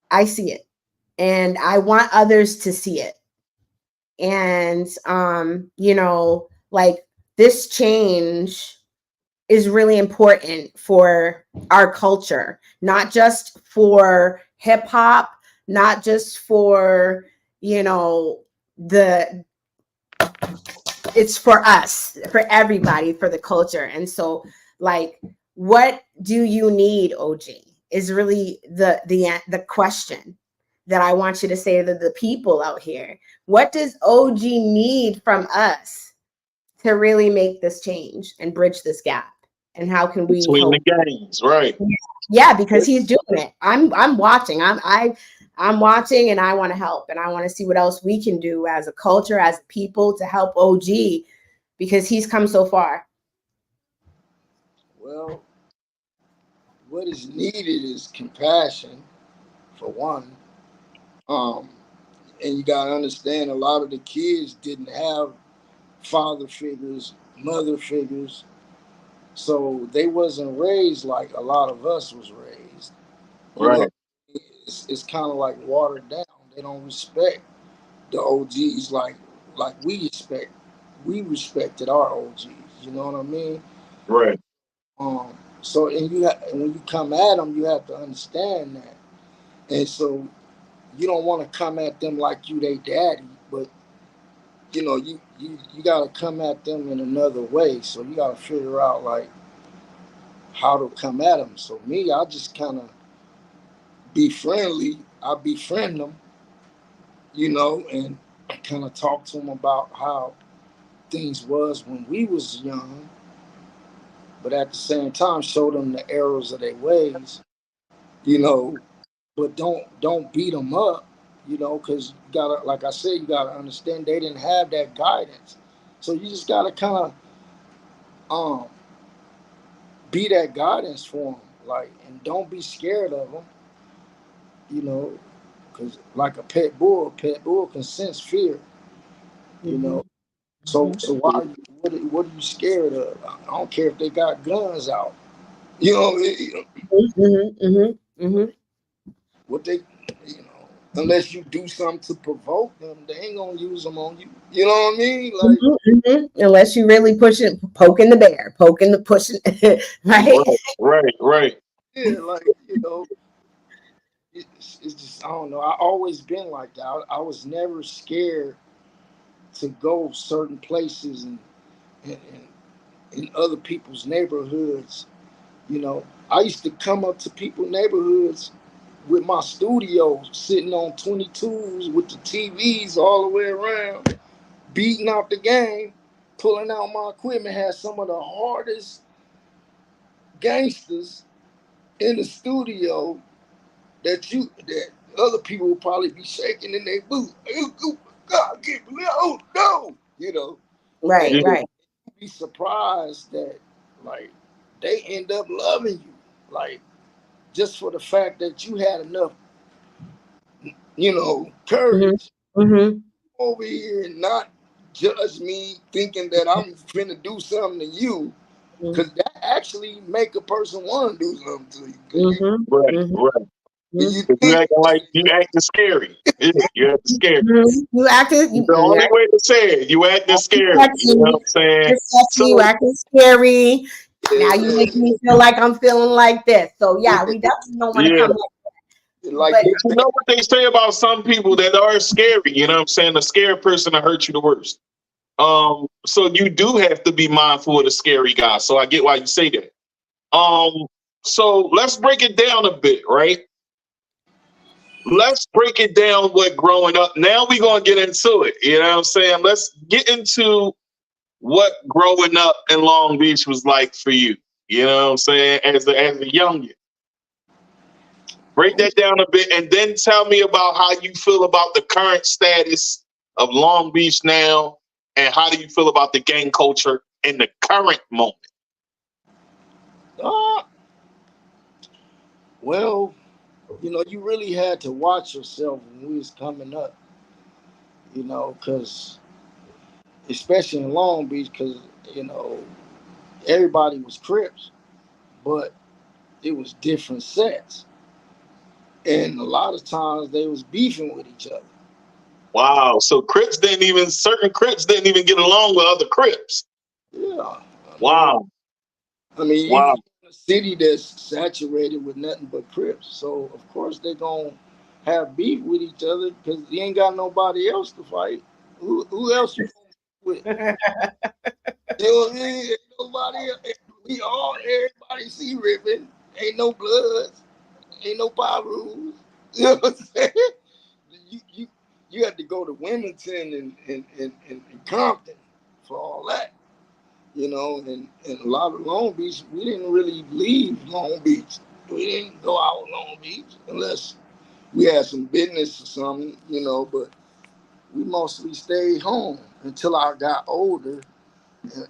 I see it. And I want others to see it. And, you know, like this change is really important for our culture, not just for hip hop, not just for, you know, it's for us, for everybody, for the culture. And so, like, what do you need, OG, is really the question. that I want you to say to the people out here. What does OG need from us to really make this change and bridge this gap? And how can we between help? the games, right? Yeah, because he's doing it. I'm watching. I'm watching, and I want to help, and I want to see what else we can do as a culture, as a people, to help OG, because he's come so far. Well, what is needed is compassion, for one. Um, and you gotta understand, a lot of the kids didn't have father figures, mother figures, so they wasn't raised like a lot of us was raised. You know, Right, it's kind of like watered down. They don't respect the OGs like we respected our OGs. You know what I mean? right, So and when you come at them, you have to understand that. And so you don't want to come at them like you they daddy, but you got to come at them in another way. So you got to figure out like how to come at them. So me, I just kind of be friendly. I befriend them, and kind of talk to them about how things was when we was young, but at the same time show them the errors of their ways, you know. But don't beat them up, because you gotta, like I said, you gotta understand they didn't have that guidance, so you just gotta kind of be that guidance for them, like, and don't be scared of them, you know, because like a pet bull can sense fear, you know. So what are you scared of? I don't care if they got guns out. You know, what they, unless you do something to provoke them, they ain't gonna use them on you. You know what I mean? Like, Unless you really poking the bear, pushing, right? right, right. yeah, like, it's just, I don't know. I always been like that. I was never scared to go certain places and in other people's neighborhoods. I used to come up to people's neighborhoods with my studio sitting on 22s with the TVs all the way around, beating out the game, pulling out my equipment, had some of the hardest gangsters in the studio that other people would probably be shaking in their boots. God, get me out, no, and Right, Yeah, right. be surprised that like they end up loving you, like just for the fact that you had enough, Mm-hmm. courage Mm-hmm. over here and not judge me thinking that I'm finna do something to you, because that actually make a person want to do something to you, because Mm-hmm. right, Mm-hmm. right. you 'Cause you think acting like you acting scary. Yeah, you acting scary. You acted. The only way to say it, you acting scary. You know what I'm saying? You're sexy. You So acting scary. Now you yeah, make me feel like I'm feeling like this. So yeah, we definitely don't want to yeah, come. like But but you know what they say about some people that are scary. You know what I'm saying? A scared person will hurt you the worst. So you do have to be mindful of the scary guy. So I get why you say that. Um, so let's break it down a bit, right? Let's break it down what growing up. Now we're gonna get into it. You know what I'm saying? Let's get into what growing up in Long Beach was like for you. You know what I'm saying? As a youngin. Break that down a bit and then tell me about how you feel about the current status of Long Beach now and how do you feel about the gang culture in the current moment? uh, well, you really had to watch yourself when we was coming up, because especially in Long Beach, because you know everybody was Crips, but it was different sets, and a lot of times they was beefing with each other. Wow. So certain Crips didn't even get along with other Crips. Yeah, Wow. you Wow. in a city that's saturated with nothing but Crips, so of course they gonna have beef with each other because you ain't got nobody else to fight. Who else you gonna with? You know what I mean? Ain't nobody. Everybody see ripping. Ain't no bloods. Ain't no power rules. You know what I'm saying? you had to go to Wilmington and Compton for all that, you know, and a lot of Long Beach, we didn't really leave Long Beach. We didn't go out Long Beach unless we had some business or something, you know, but we mostly stayed home until I got older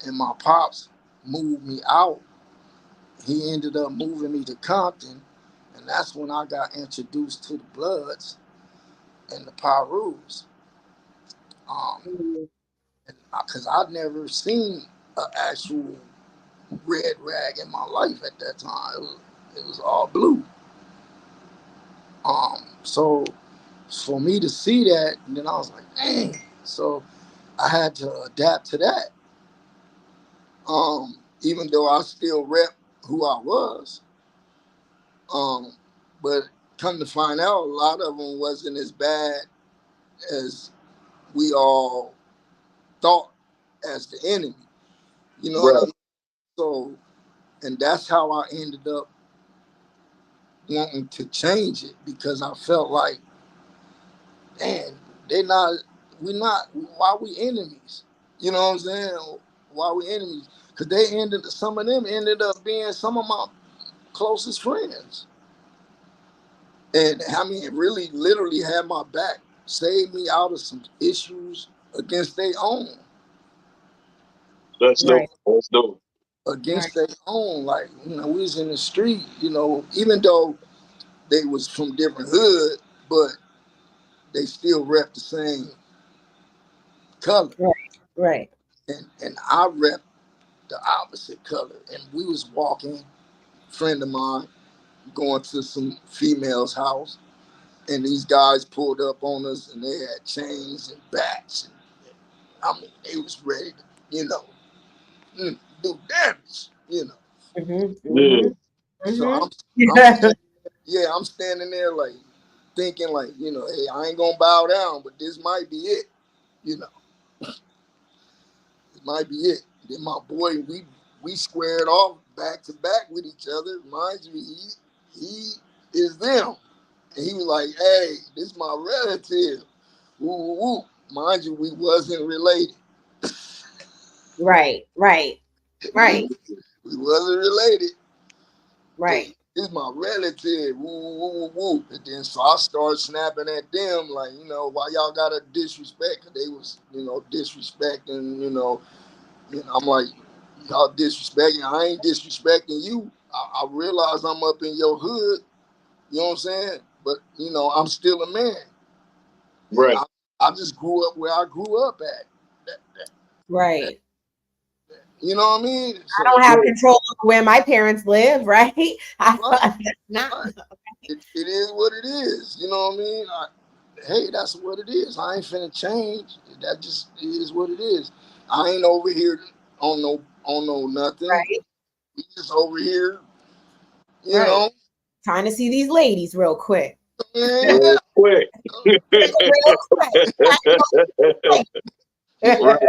and my pops moved me out. He ended up moving me to Compton, and that's when I got introduced to the Bloods and the Pyrus. Because I'd never seen an actual red rag in my life at that time. It was all blue. So for me to see that, and then I was like, dang. So I had to adapt to that. Even though I still rep who I was. But come to find out, a lot of them wasn't as bad as we all thought as the enemy. You know what I mean? So, and that's how I ended up wanting to change it, because I felt like, man, why we enemies? You know what I'm saying? Why we enemies? Because some of them ended up being some of my closest friends. And I mean, it really literally had my back, saved me out of some issues against their own. That's dope. That's dope. Against their own. Like, you know, we was in the street, you know, even though they was from different hood, but they still rep the same color. Right. And I rep the opposite color. And we was walking, friend of mine, going to some female's house, and these guys pulled up on us, and they had chains and bats. And I mean, they was ready to, you know, do damage, you know. Yeah. So I'm standing there like thinking like, you know, hey, I ain't gonna bow down, but this might be it, you know. It might be it. Then my boy, we squared off back to back with each other. Mind you, he is them. And he was like, hey, this is my relative. Woo, woo, woo. Mind you, we wasn't related. Right. We wasn't related. But Right. this is my relative. Woo, woo, woo, woo, woo. And then so I started snapping at them, like, you know, why y'all gotta disrespect? Cause they was, you know, disrespecting, you know. And I'm like, y'all disrespecting. I ain't disrespecting you. I realize I'm up in your hood. You know what I'm saying? But, you know, I'm still a man. Right. I just grew up where I grew up at. Right. You know what I mean? So, I don't have control over where my parents live, right? right. Not. It is what it is. You know what I mean? Hey, that's what it is. I ain't finna change. That just is what it is. I ain't over here on no nothing. Right. We just over here, you Right. know. Trying to see these ladies real quick. Yeah. Real quick. Real quick. Right.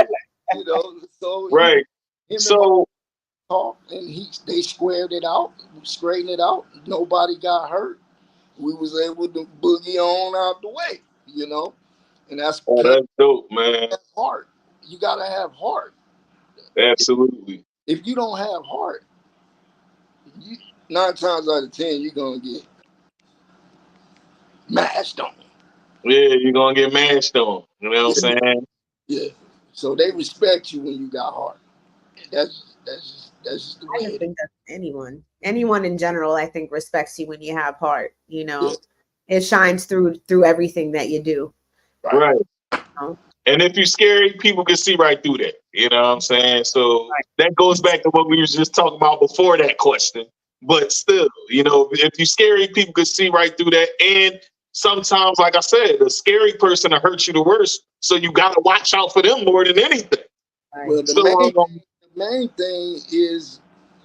You know, so Right. him and my So talk, and they squared it out, straightened it out. Nobody got hurt. We was able to boogie on out the way, you know. And that's oh, because that's dope, man. that's heart. You gotta have heart. Absolutely. If you don't have heart, 9 times out of 10 you're gonna get mashed on. Yeah, you're gonna get mashed on. You know what I'm Yeah, saying? yeah. So they respect you when you got heart. That's just the way I just it is. think that anyone in general, I think respects you when you have heart. You know, Yeah, it shines through everything that you do. right. Right. You And if you're scary, people can see right through that. You know what I'm saying? So Right. that goes back to what we was just talking about before that question. But still, you know, if you're scary, people can see right through that. And sometimes, like I said, the scary person will hurt you the worst. So you got to watch out for them more than anything. Well, Right. So, the main thing is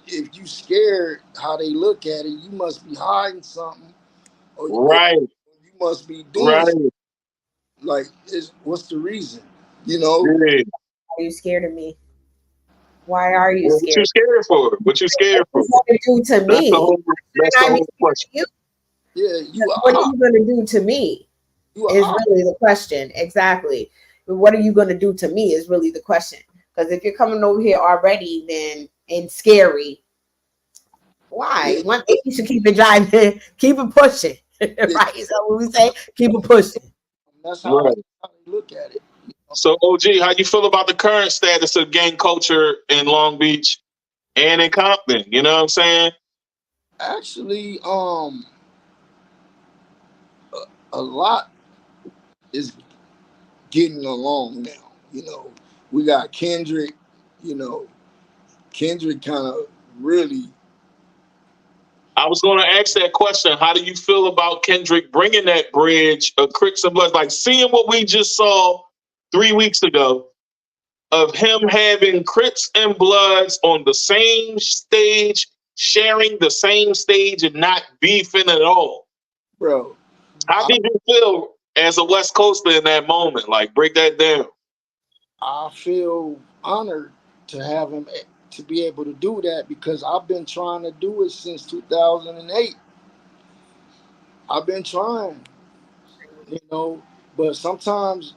if you scared how they look at it, you must be hiding something, or right, you must be doing right. something. Like, what's the reason? You know, Yeah. Are you scared of me? Why are you Well, what you scared? scared for? What you scared for? What are you going to do to That's the me? whole. That's Can the I be whole scared of question. you? yeah, you What are are. you going to do to me? is really the question. Exactly. What are you going to do to me is really the question. Because if you're coming over here already, then and scary, why? One thing you should keep it driving, keep it pushing. Right? So what we say, keep it pushing. That's Right. how I look at it. So, OG, how you feel about the current status of gang culture in Long Beach and in Compton? You know what I'm saying? Actually, a lot is getting along now. We got Kendrick. You know, Kendrick kind of really. I was going to ask that question. How do you feel about Kendrick bringing that bridge of Crips and Bloods? Like seeing what we just saw 3 weeks ago of him having Crips and Bloods on the same stage, sharing the same stage and not beefing at all. Bro, How did you feel as a West Coaster in that moment? Like, break that down. I feel honored to have him to be able to do that because I've been trying to do it since 2008. I've been trying, but sometimes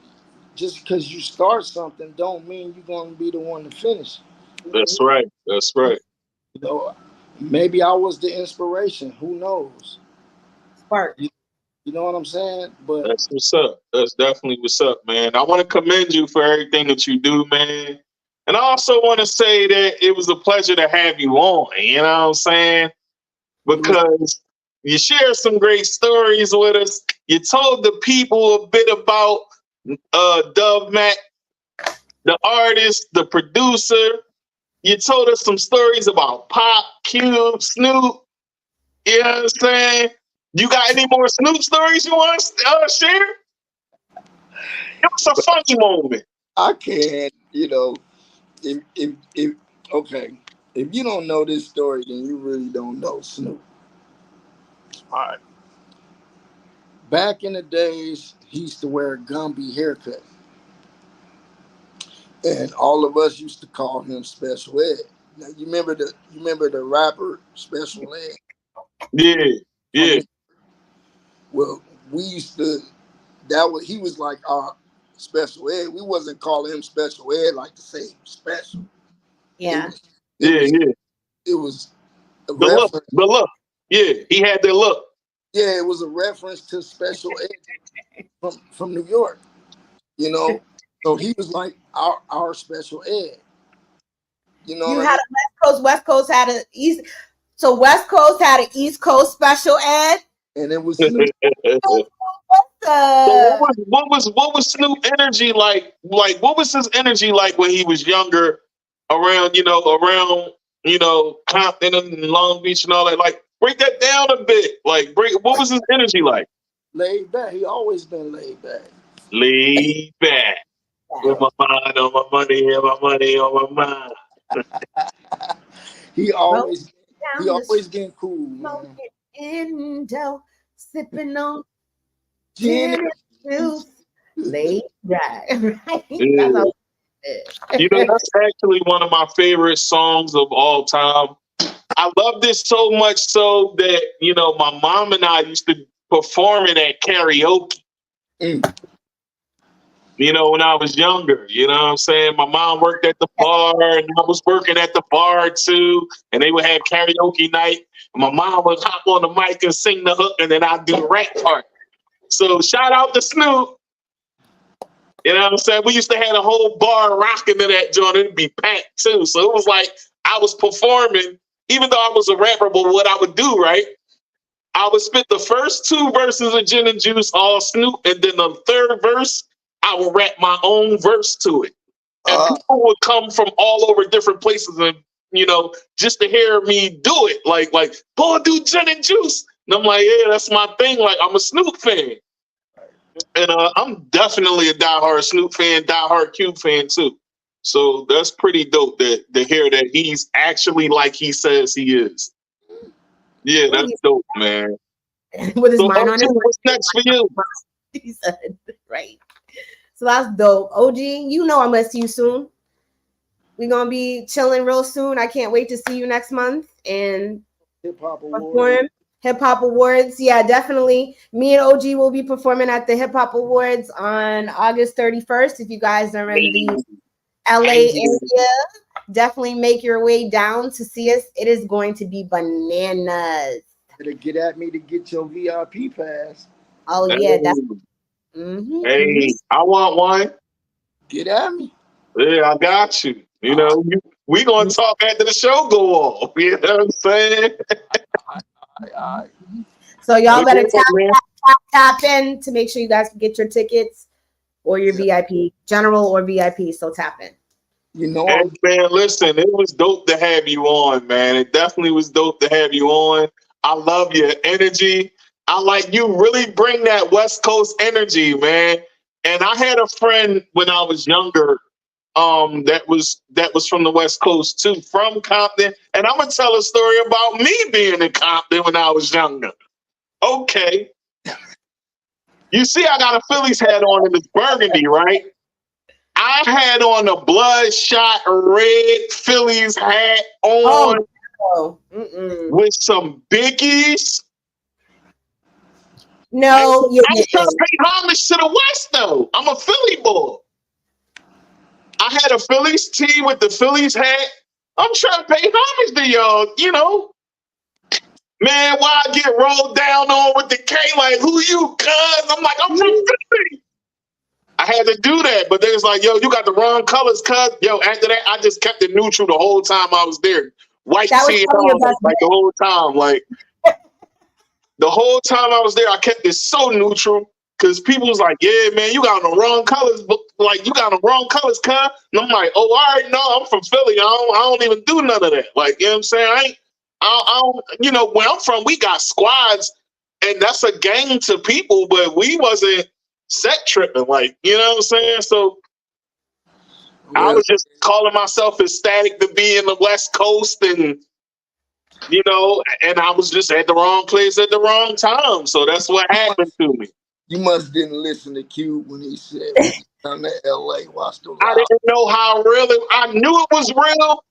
just because you start something don't mean you're going to be the one to finish. That's right. That's right. You know, maybe I was the inspiration. Who knows? Spark. You know what I'm saying? But That's what's up. That's definitely what's up, man. I want to commend you for everything that you do, man. And I also want to say that it was a pleasure to have you on. You know what I'm saying? Because you shared some great stories with us. You told the people a bit about Dove Mac, the artist, the producer. You told us some stories about Pop, Cube, Snoop. You know what I'm saying? You got any more Snoop stories you want to share? It was a funny moment. I can't, if okay, if you don't know this story, then you really don't know Snoop. All right. Back in the days, he used to wear a Gumby haircut. And all of us used to call him Special Ed. Now you remember the rapper Special Ed? Yeah, yeah. Well, we used to he was like our Special Ed. We wasn't calling him Special Ed like to say he was special. Yeah. It Yeah, was yeah. it was a The look, reference. the look. Yeah, he had that look. Yeah, it was a reference to Special Ed from New York. So he was like our Special Ed. You know You what I had mean? a West Coast had an East. So West Coast had an East Coast special ed. And it was So Snoop. Uh, what was Snoop energy like? Like what was his energy like when he was younger, around Compton and Long Beach and all that? Like break that down a bit. Like what was his energy like? Laid back. He always been laid back. Laid back. With my mind on my money and my money on my mind. He Roll always he down the always been cool, man. smoking Indo, sipping on Gin gin and juice, late right, right. That's Yeah. all. That's actually one of my favorite songs of all time. I loved it so much so that, my mom and I used to perform it at karaoke, Mm. when I was younger. You know what I'm saying? My mom worked at the bar and I was working at the bar too. And they would have karaoke night. And my mom would hop on the mic and sing the hook and then I'd do the rap part. So shout out to Snoop. You know what I'm saying? We used to have a whole bar rocking to that joint. It'd be packed too. So it was like I was performing, even though I was a rapper, but what I would do, right? I would spit the first two verses of Gin and Juice, all Snoop, and then the third verse, I would rap my own verse to it. And people would come from all over different places and, just to hear me do it. Like, boy, do Gin and Juice. And I'm like, yeah, that's my thing. Like, I'm a Snoop fan. And I'm definitely a diehard Snoop fan, diehard Cube fan too. So that's pretty dope to hear that he's actually like he says he is. Yeah, that's dope, man. With his So mind OG, on his what's next for you? he said, right. So that's dope. OG, I'm gonna see you soon. We're gonna be chilling real soon. I can't wait to see you next month and Hip Hop Awards. perform. Hip Hop Awards. Yeah, definitely. Me and OG will be performing at the Hip Hop Awards on August 31st. If you guys are in the LA area, definitely make your way down to see us. It is going to be bananas. Better get at me to get your VIP pass. Oh, yeah. That's, mm-hmm, Hey, I want one. Get at me. Yeah, I got you. You know, we gonna talk after the show go off. You know what I'm saying? All right. So y'all better tap in to make sure you guys can get your tickets or your VIP, general or VIP. So tap in. You know, Hey, man, listen, it was dope to have you on, man. It definitely was dope to have you on. I love your energy. I like you really bring that West Coast energy, man. And I had a friend when I was younger, that was from the West Coast too, from Compton. And I'm gonna tell a story about me being in Compton when I was younger. Okay. You see, I got a Phillies hat on and it's burgundy, right? I had on a bloodshot red Phillies hat on with some Biggies. No, I'm trying to pay homage to the West, though. I'm a Philly boy. I had a Phillies tee with the Phillies hat. I'm trying to pay homage to y'all, you know. Man, why I get rolled down on with the K, like, who you, cuz? I'm like, I'm from Philly. I had to do that, but they was like, yo, you got the wrong colors, cuz. Yo, after that, I just kept it neutral the whole time I was there. White tee on, like, the whole time. Like, the whole time I was there, I kept it so neutral because people was like, yeah, man, you got the wrong colors, but like, you got the wrong colors, cuz. And I'm like, oh, all right, no, I'm from Philly. I don't even do none of that. Like, you know what I'm saying? I don't, you know, where I'm from, we got squads, and that's a gang to people, but we wasn't set tripping, like, you know what I'm saying? So I was just calling myself ecstatic to be in the West Coast, and you know, and I was just at the wrong place at the wrong time. So that's what happened to me. You must didn't listen to Cube when he said, "Come to LA, watch the." I didn't know how real it. I knew it was real,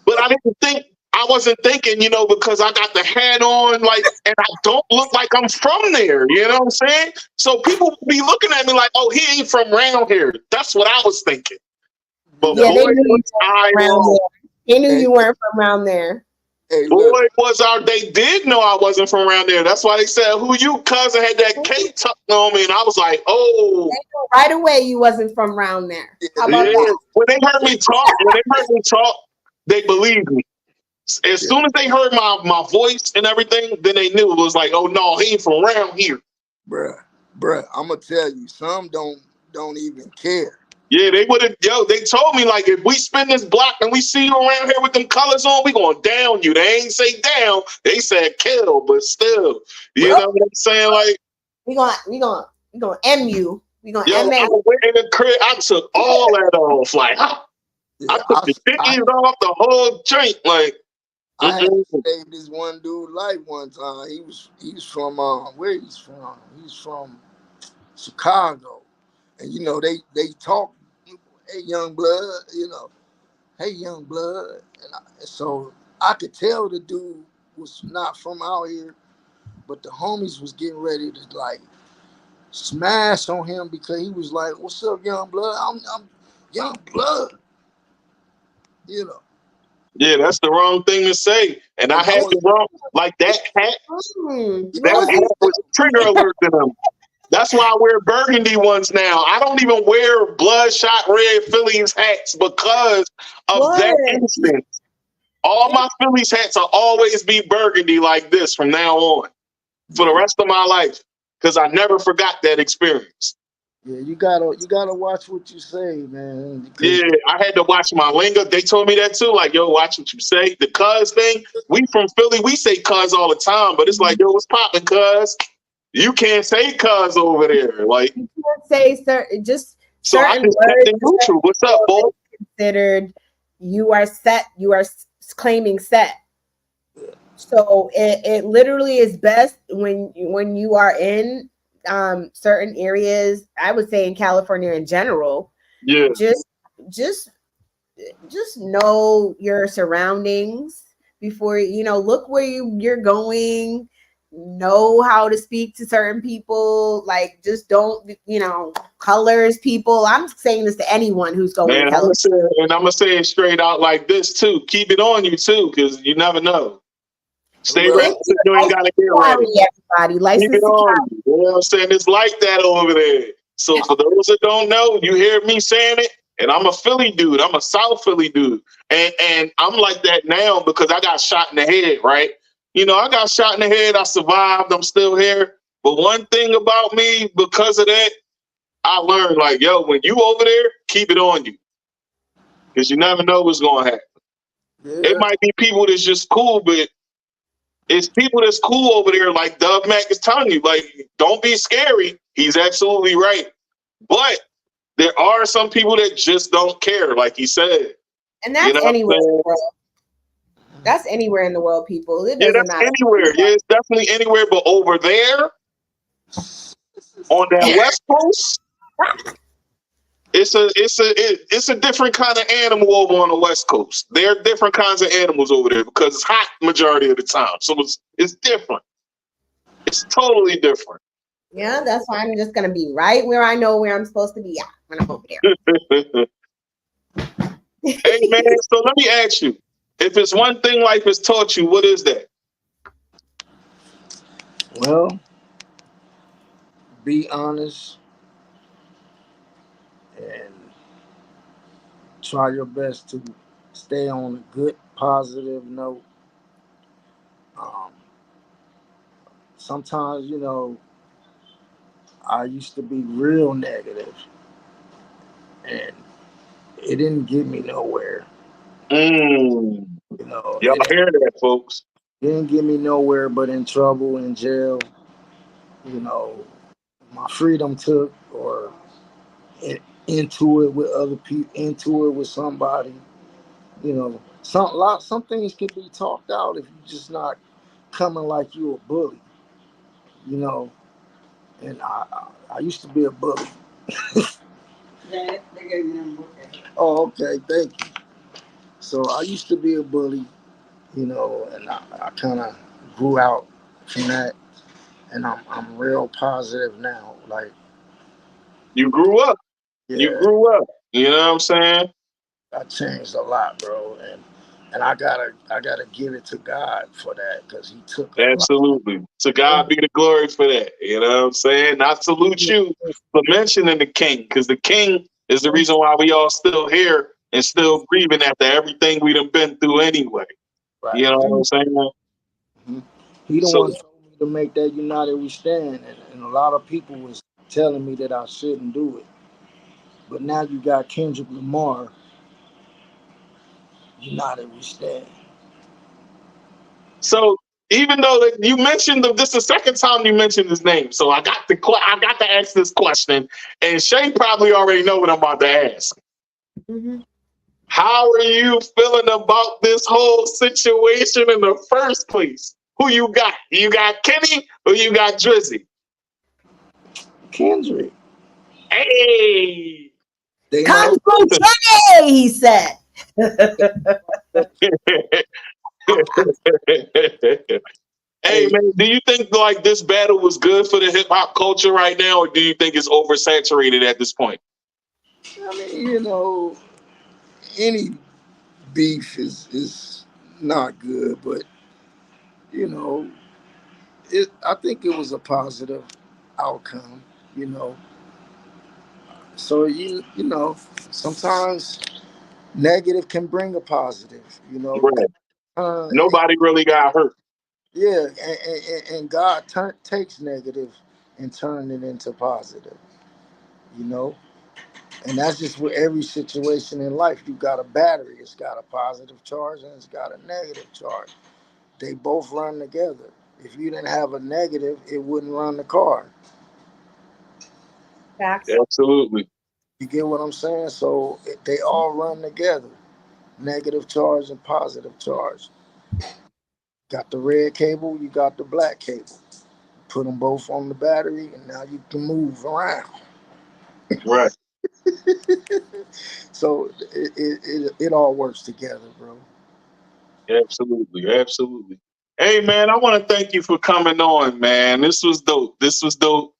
but I didn't think. I wasn't thinking, you know, because I got the hat on, like, and I don't look like I'm from there. You know what I'm saying? So people would be looking at me like, "Oh, he ain't from around here." That's what I was thinking. But yeah, boy, they knew you weren't from around there. Hey, boy, they did know I wasn't from around there. That's why they said, "Who you?" Cousin had that K tucked on me, and I was like, "Oh!" They knew right away you wasn't from around there. How about that? When they heard me talk, they believed me. As soon as they heard my voice and everything, then they knew it was like, "Oh no, he ain't from around here." bruh, I'm gonna tell you, some don't even care. Yeah, they would have. Yo, they told me like, if we spin this block and we see you around here with them colors on, we gonna down you. They ain't say down, they said kill, but still, you know what I'm saying? Like, we gonna M you. We gonna yo, M I went in the crib, I took all that off. Like, I took the stickies off the whole joint. Like, I had to save this one dude life one time. He's from where he's from? He's from Chicago, and you know they talk, hey young blood, you know, hey young blood, and so I could tell the dude was not from out here, but the homies was getting ready to like smash on him because he was like, "What's up, young blood? I'm young blood," you know. yeah, that's the wrong thing to say. And I had the wrong, like that hat. That hat was trigger alert to them. That's why I wear burgundy ones now. I don't even wear bloodshot red Phillies hats because of that instance. All my Phillies hats will always be burgundy like this from now on for the rest of my life because I never forgot that experience. Yeah, you gotta watch what you say, man. Yeah, I had to watch my lingo. They told me that too. Like, yo, watch what you say. The cuz thing, we from Philly, we say cuz all the time, but it's like, yo, what's popping, cuz? You can't say cuz over there. Like, you can't say certain so I just kept it neutral. What's up, boy? Considered you are set, you are claiming set. So it literally is best when you are in certain areas, I would say in California in general. Yeah. Just know your surroundings before, you know, look where you're going. know how to speak to certain people. Like, just don't, colors people. I'm saying this to anyone who's going Man, to television. I'm gonna say it straight out like this too. Keep it on you too, because you never know. Stay Well, ready Thank so you. you ain't gotta get ready. Everybody. Keep it License to on carry. you. You know what I'm saying? It's like that over there. So for those that don't know, you hear me saying it, and I'm a Philly dude. I'm a South Philly dude. And I'm like that now because I got shot in the head, right? I got shot in the head. I survived. I'm still here. But one thing about me, because of that, I learned like, yo, when you over there, keep it on you. Because you never know what's gonna happen. It yeah, might be people that's just cool, but it's people that's cool over there, like Dub Mac is telling you, like, don't be scary. He's absolutely right. But there are some people that just don't care, like he said. And You that's know what I'm anywhere in saying? the world. That's anywhere in the world, people. It Yeah, doesn't that's matter. anywhere. Yeah, it's definitely anywhere. But over there on that West Coast, it's a different kind of animal over on the West Coast. There are different kinds of animals over there because it's hot majority of the time. So it's different. It's totally different. Yeah, that's why I'm just gonna be right where I know where I'm supposed to be at when I'm over there. Hey man, so let me ask you, if it's one thing life has taught you, what is that? well, be honest and try your best to stay on a good, positive note. Um, Sometimes, I used to be real negative, and it didn't get me nowhere. Mm. Y'all It hear that, folks? didn't get me nowhere, but in trouble, in jail. You know, my freedom took, or in, into it with other people, into it with somebody. Some things can be talked out if you're just not coming like you a bully. You know, and I used to be a bully. Yeah, they gave me them book. Oh, okay, thank you. So I used to be a bully, and I kind of grew out from that, and I'm real positive now. Like, You grew up. You yeah, grew up. You know what I'm saying? I changed a lot, bro, and I gotta give it to God for that because He took a lot. Absolutely. To God be the glory for that. You know what I'm saying? I salute you for mentioning the king, because the king is the reason why we all still here and still breathing after everything we done been through anyway. You Right. know what I'm saying? Mhm. He the So one told me to make that United We Stand, and a lot of people was telling me that I shouldn't do it. But now you got Kendrick Lamar, United We Stand. So even though that you mentioned this is the second time you mentioned his name, so I got to ask this question, and Shay probably already know what I'm about to ask. Mhm. How are you feeling about this whole situation in the first place? Who you got? You got Kenny or you got Drizzy? Kendrick. Hey. They Come know. from Kenny, he said. Hey Hey, man, do you think like this battle was good for the hip hop culture right now, or do you think it's oversaturated at this point? I mean, any beef is not good, but you know, I think it was a positive outcome. You know, so sometimes negative can bring a positive. Right. Uh, Nobody really got hurt. yeah, and God takes negative and turn it into positive. You know, and that's just with every situation in life. You got a battery; it's got a positive charge and it's got a negative charge. They both run together. If you didn't have a negative, it wouldn't run the car. Facts. Absolutely. You get what I'm saying? So they all run together. Negative charge and positive charge. Got the red cable, you got the black cable. Put them both on the battery, and now you can move around. Right. So it all works together, bro. Absolutely. Absolutely. Hey man, I want to thank you for coming on, man. This was dope. This was dope.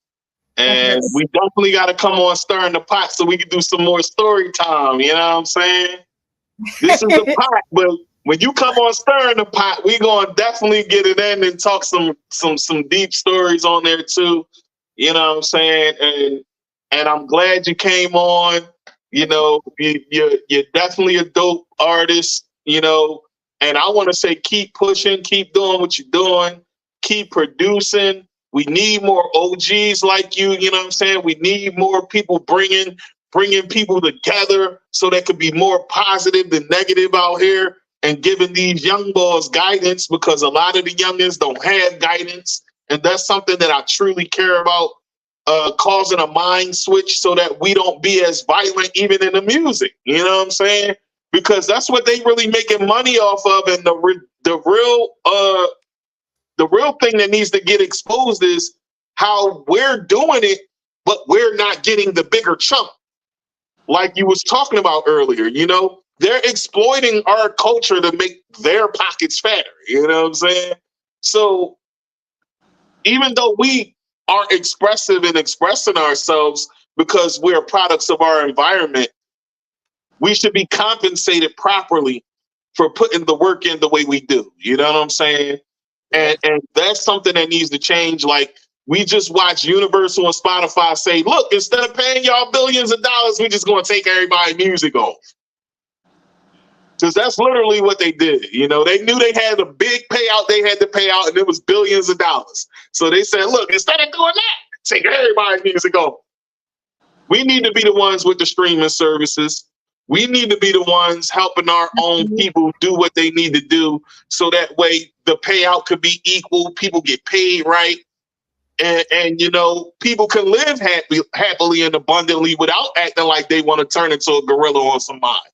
And Definitely. we definitely got to come on Stirring the Pot so we can do some more story time. You know what I'm saying? This is the pot, but when you come on Stirring the Pot, we gonna definitely get it in and talk some deep stories on there too. You know what I'm saying? And I'm glad you came on. You know, you're definitely a dope artist. You know, and I want to say keep pushing, keep doing what you're doing, keep producing. We need more OGs like you. You know what I'm saying? We need more people bringing people together so they could be more positive than negative out here and giving these young boys guidance, because a lot of the youngins don't have guidance. And that's something that I truly care about, causing a mind switch so that we don't be as violent even in the music. You know what I'm saying? Because that's what they really making money off of. And the real thing that needs to get exposed is how we're doing it, but we're not getting the bigger chunk like you was talking about earlier. You know, they're exploiting our culture to make their pockets fatter. You know what I'm saying? So even though we are expressive and expressing ourselves because we're products of our environment, we should be compensated properly for putting the work in the way we do. You know what I'm saying? And that's something that needs to change. Like, we just watch Universal and Spotify say, look, instead of paying y'all billions of dollars, we just going to take everybody's music off. Because that's literally what they did. You know, they knew they had a big payout they had to pay out, and it was billions of dollars. So they said, look, instead of doing that, take everybody's music off. We need to be the ones with the streaming services. We need to be the ones helping our own people do what they need to do, so that way the payout could be equal, people get paid right, and you know, people can live happily and abundantly without acting like they want to turn into a gorilla on somebody.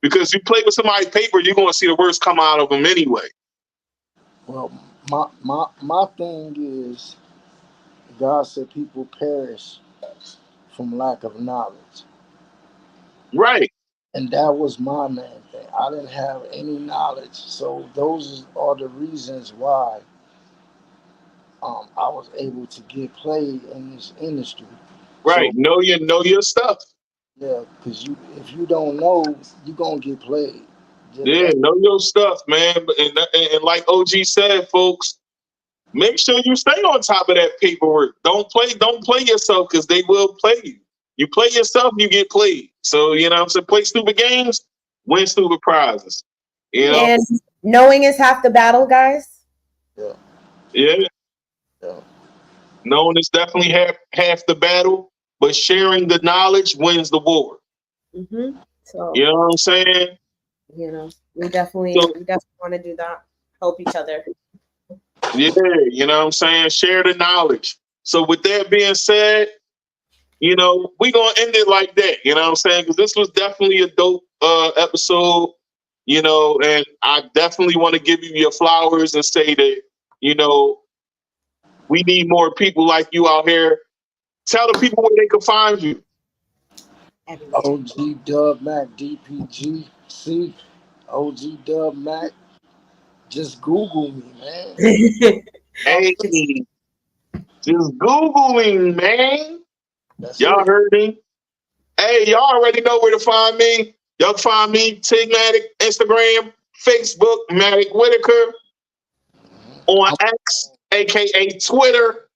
Because you play with somebody's paper, you're going to see the worst come out of them anyway. Well, my thing is, God said people perish from lack of knowledge. Right. And that was my main thing. I didn't have any knowledge. So those are the reasons why I was able to get played in this industry. Right. So Know your stuff. yeah, because if you don't know, you're gonna get played. Just Yeah, that. know your stuff, man. And like OG said, folks, make sure you stay on top of that paperwork. Don't play yourself, because they will play you. You play yourself, you get played. So, you know what I'm saying? Play stupid games, win stupid prizes. You know? And knowing is half the battle, guys. Yeah, Yeah. yeah. Knowing is definitely half the battle, but sharing the knowledge wins the war. So, You know what I'm saying? you know, we definitely So, want to do that. Help each other. yeah, you know what I'm saying? Share the knowledge. So with that being said, you know, we're going to end it like that. You know what I'm saying? Because this was definitely a dope episode, you know, and I definitely want to give you your flowers and say that, you know, we need more people like you out here. Tell the people where they can find you. Everywhere. OG Dub Mac DPGC, OG Dub Mac. Just Google me, man. Hey, just Googling, man. That's Y'all it. heard me? Hey, y'all already know where to find me. Y'all can find me, Tigmatic, Instagram, Facebook, Matic Whitaker, on X, aka Twitter,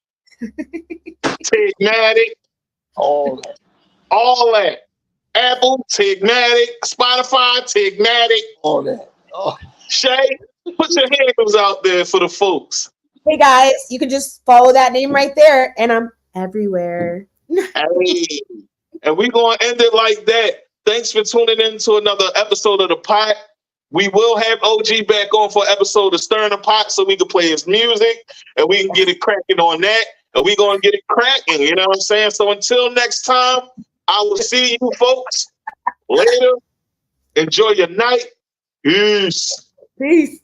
Tigmatic, All that. all that. Apple, Tigmatic, Spotify, Tigmatic. All that. Oh, Shay, put your handles out there for the folks. Hey guys, you can just follow that name right there, and I'm everywhere. Hey, and we're going to end it like that. Thanks for tuning in to another episode of The Pot. We will have OG back on for episode of Stirring the Pot so we can play his music and we can get it cracking on that. And we're going to get it cracking, you know what I'm saying? So until next time, I will see you folks later. Enjoy your night. Peace. Peace.